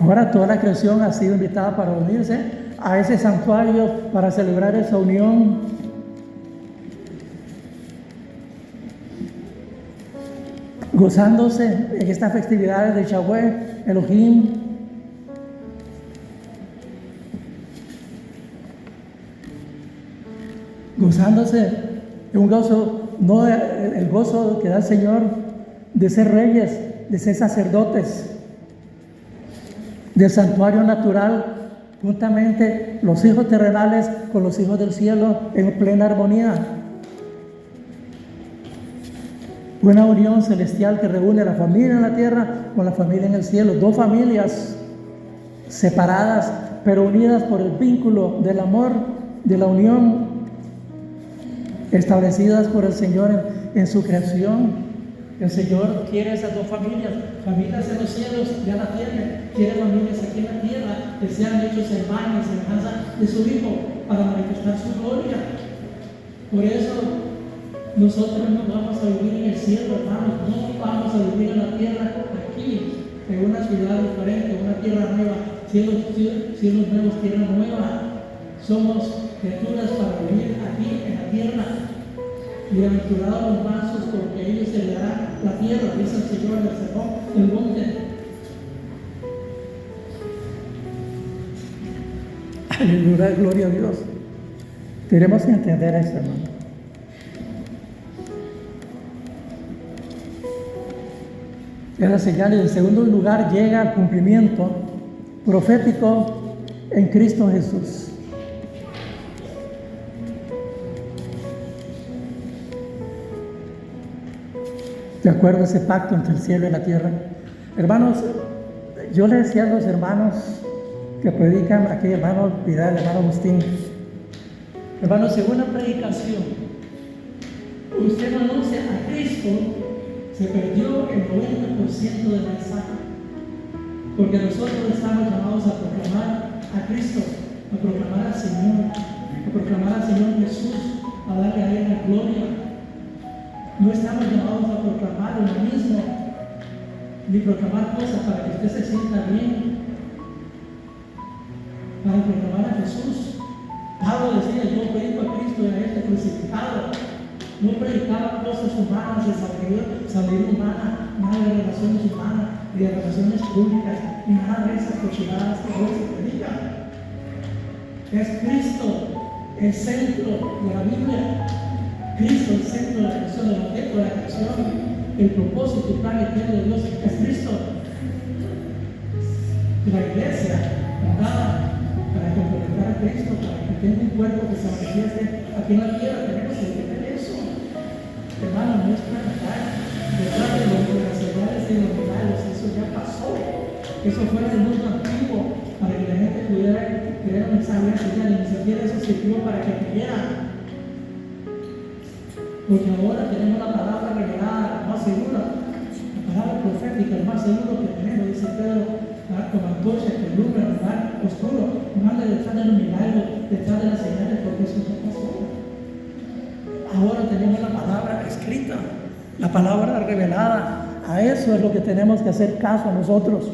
Ahora toda la creación ha sido invitada para unirse a ese santuario para celebrar esa unión. Gozándose en estas festividades de Yahweh, Elohim. Gozándose en un gozo, no el gozo que da el Señor de ser reyes, de ser sacerdotes, del santuario natural, juntamente los hijos terrenales con los hijos del cielo en plena armonía. Una unión celestial que reúne a la familia en la tierra con la familia en el cielo. Dos familias separadas, pero unidas por el vínculo del amor, de la unión, establecidas por el Señor en su creación. El Señor quiere esas dos familias, familias en los cielos, ya la tiene, quiere familias aquí en la tierra, que sean hechos hermanos, semejanza de su Hijo, para manifestar su gloria. Por eso, nosotros no vamos a vivir en el cielo, hermanos, no vamos a vivir en la tierra aquí, en una ciudad diferente, una tierra nueva, cielos nuevos, tierra nueva. Somos criaturas para vivir aquí en la tierra. Bienaventurados los mansos, porque ellos se le dará la tierra, dice el Señor en el sermón del monte. Aleluya, gloria a Dios. Tenemos que entender esto, hermano. Es la señal, y en segundo lugar llega al cumplimiento profético en Cristo Jesús. De acuerdo a ese pacto entre el cielo y la tierra. Hermanos, yo le decía a los hermanos que predican aquí, hermano Vidal, hermano Agustín, hermano, según la predicación, usted no anuncia a Cristo, se perdió el 90% del mensaje. Porque nosotros estamos llamados a proclamar a Cristo, a proclamar al Señor, a proclamar al Señor Jesús, a darle a Él la gloria. No estamos llamados a proclamar lo mismo, ni proclamar cosas para que usted se sienta bien, para proclamar a Jesús. Pablo decía, yo predico a Cristo y a este crucificado. No predicaba cosas humanas, de sabiduría humana, nada de relaciones humanas, ni de relaciones públicas, ni nada de esas cochinadas que hoy se predican. Es Cristo el centro de la Biblia. Cristo el centro de la creación, del objeto de la creación, el propósito y plan eterno de Dios es Cristo. La iglesia fundada para complementar a Cristo, para que tenga un cuerpo que se manifieste aquí en la tierra, tenemos que entender eso. Hermano, no es para acá. Detrás de las señales y los milagros, eso ya pasó. Eso fue en el mundo antiguo, para que la gente pudiera creer un mensaje de señal, y ni siquiera eso sirvió para que creyeran. Porque ahora tenemos la palabra revelada, la más segura, la palabra profética, el más seguro que tenemos, dice Pedro, como antorcha que alumbra el lugar oscuro. No ande detrás de los milagros, detrás de las señales, porque eso ya pasó. Ahora tenemos la palabra escrita, la palabra revelada. A eso es lo que tenemos que hacer caso a nosotros.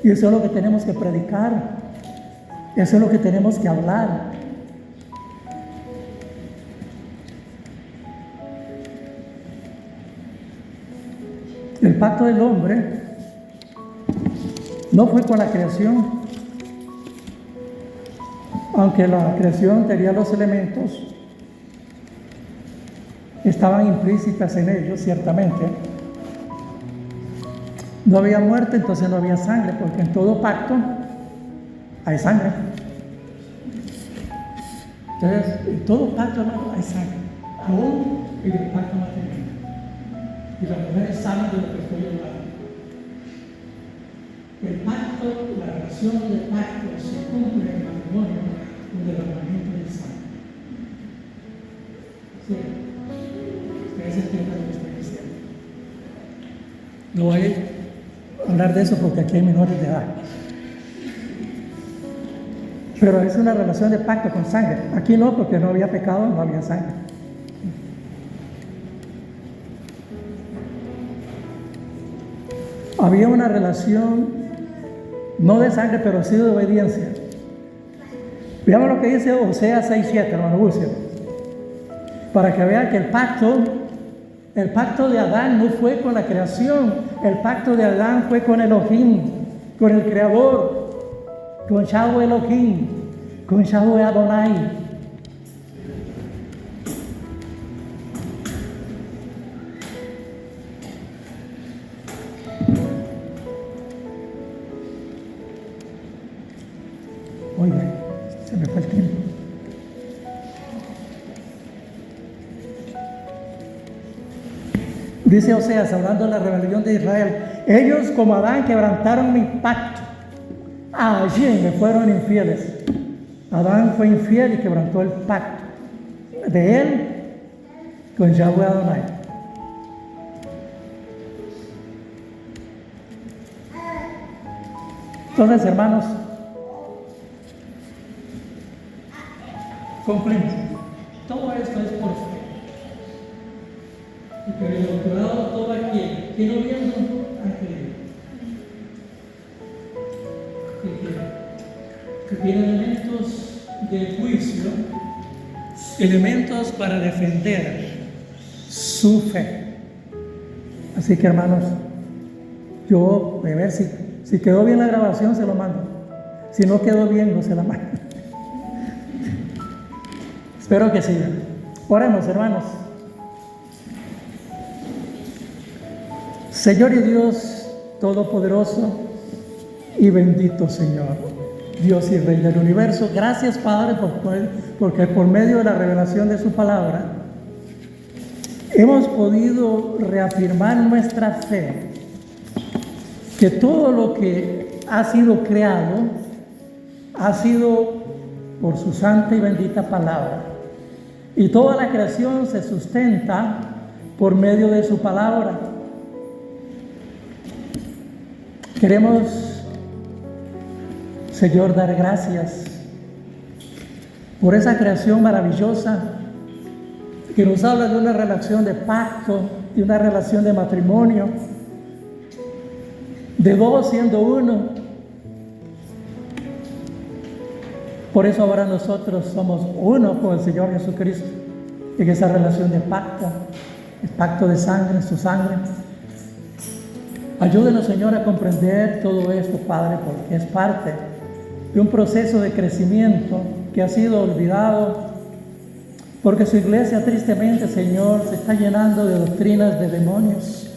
Y eso es lo que tenemos que predicar. Eso es lo que tenemos que hablar. El pacto del hombre no fue con la creación, aunque la creación tenía los elementos, estaban implícitas en ellos, ciertamente. No había muerte, entonces no había sangre, porque en todo pacto hay sangre. Entonces, en todo pacto, hermano, hay sangre, aún en el pacto material. Y las mujeres saben de lo que estoy hablando. El pacto, la relación del pacto se cumple en el matrimonio con el derramamiento del sangre. Sí. Ustedes entienden lo que estoy diciendo. No voy a hablar de eso porque aquí hay menores de edad. Pero es una relación de pacto con sangre. Aquí no, porque no había pecado, no había sangre. Había una relación, no de sangre, pero sí de obediencia. Veamos lo que dice Oseas 6:7, hermano Bucio. Para que vean que el pacto de Adán no fue con la creación. El pacto de Adán fue con Elohim, con el Creador, con Yahweh Elohim, con Yahweh Adonai. Oiga, se me fue el tiempo. Dice Oseas, hablando de la rebelión de Israel, ellos como Adán quebrantaron mi pacto, allí me fueron infieles. Adán fue infiel y quebrantó el pacto de él con Yahweh Adonai. Entonces, hermanos, concluimos. Todo esto es por fe. Y que el doctorado todo aquel que no viendo ha creído. Que tiene elementos de juicio, elementos para defender su fe. Así que, hermanos, yo voy a ver si quedó bien la grabación, se lo mando. Si no quedó bien, no se la mando. Espero que siga. Oremos, hermanos. Señor y Dios Todopoderoso y bendito Señor, Dios y Rey del universo, gracias, Padre, porque por medio de la revelación de su palabra hemos podido reafirmar nuestra fe, que todo lo que ha sido creado, ha sido por su santa y bendita palabra. Y toda la creación se sustenta por medio de su palabra. Queremos, Señor, dar gracias por esa creación maravillosa que nos habla de una relación de pacto, de una relación de matrimonio, de dos siendo uno. Por eso ahora nosotros somos uno con el Señor Jesucristo, en esa relación de pacto, el pacto de sangre, su sangre. Ayúdenos, Señor, a comprender todo esto, Padre, porque es parte de un proceso de crecimiento que ha sido olvidado, porque su iglesia tristemente, Señor, se está llenando de doctrinas de demonios,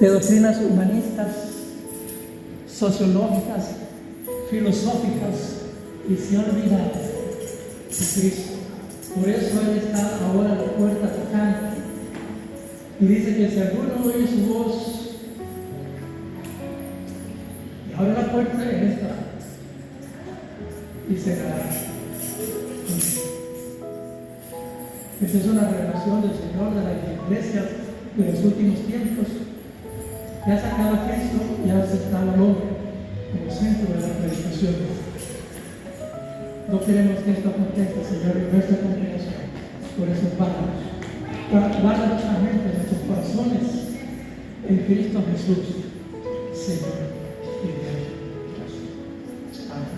de doctrinas humanistas, sociológicas, filosóficas, y se ha olvidado de Cristo. Por eso Él está ahora a la puerta tocando. Y dice que si alguno oye su voz y abre la puerta, Él está y cerrará. Esa es una revelación del Señor de la iglesia de los últimos tiempos. Que ha sacado a Cristo y ha aceptado al hombre como centro de la predicación. No queremos que esto acontezca, Señor, en nuestra congregación. Por eso, Padre, guarda nuestra mente, nuestros corazones en Cristo Jesús, Señor y Dios. Amén.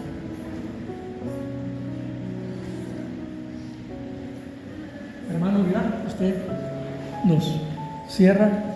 Hermano Vilán, usted nos cierra.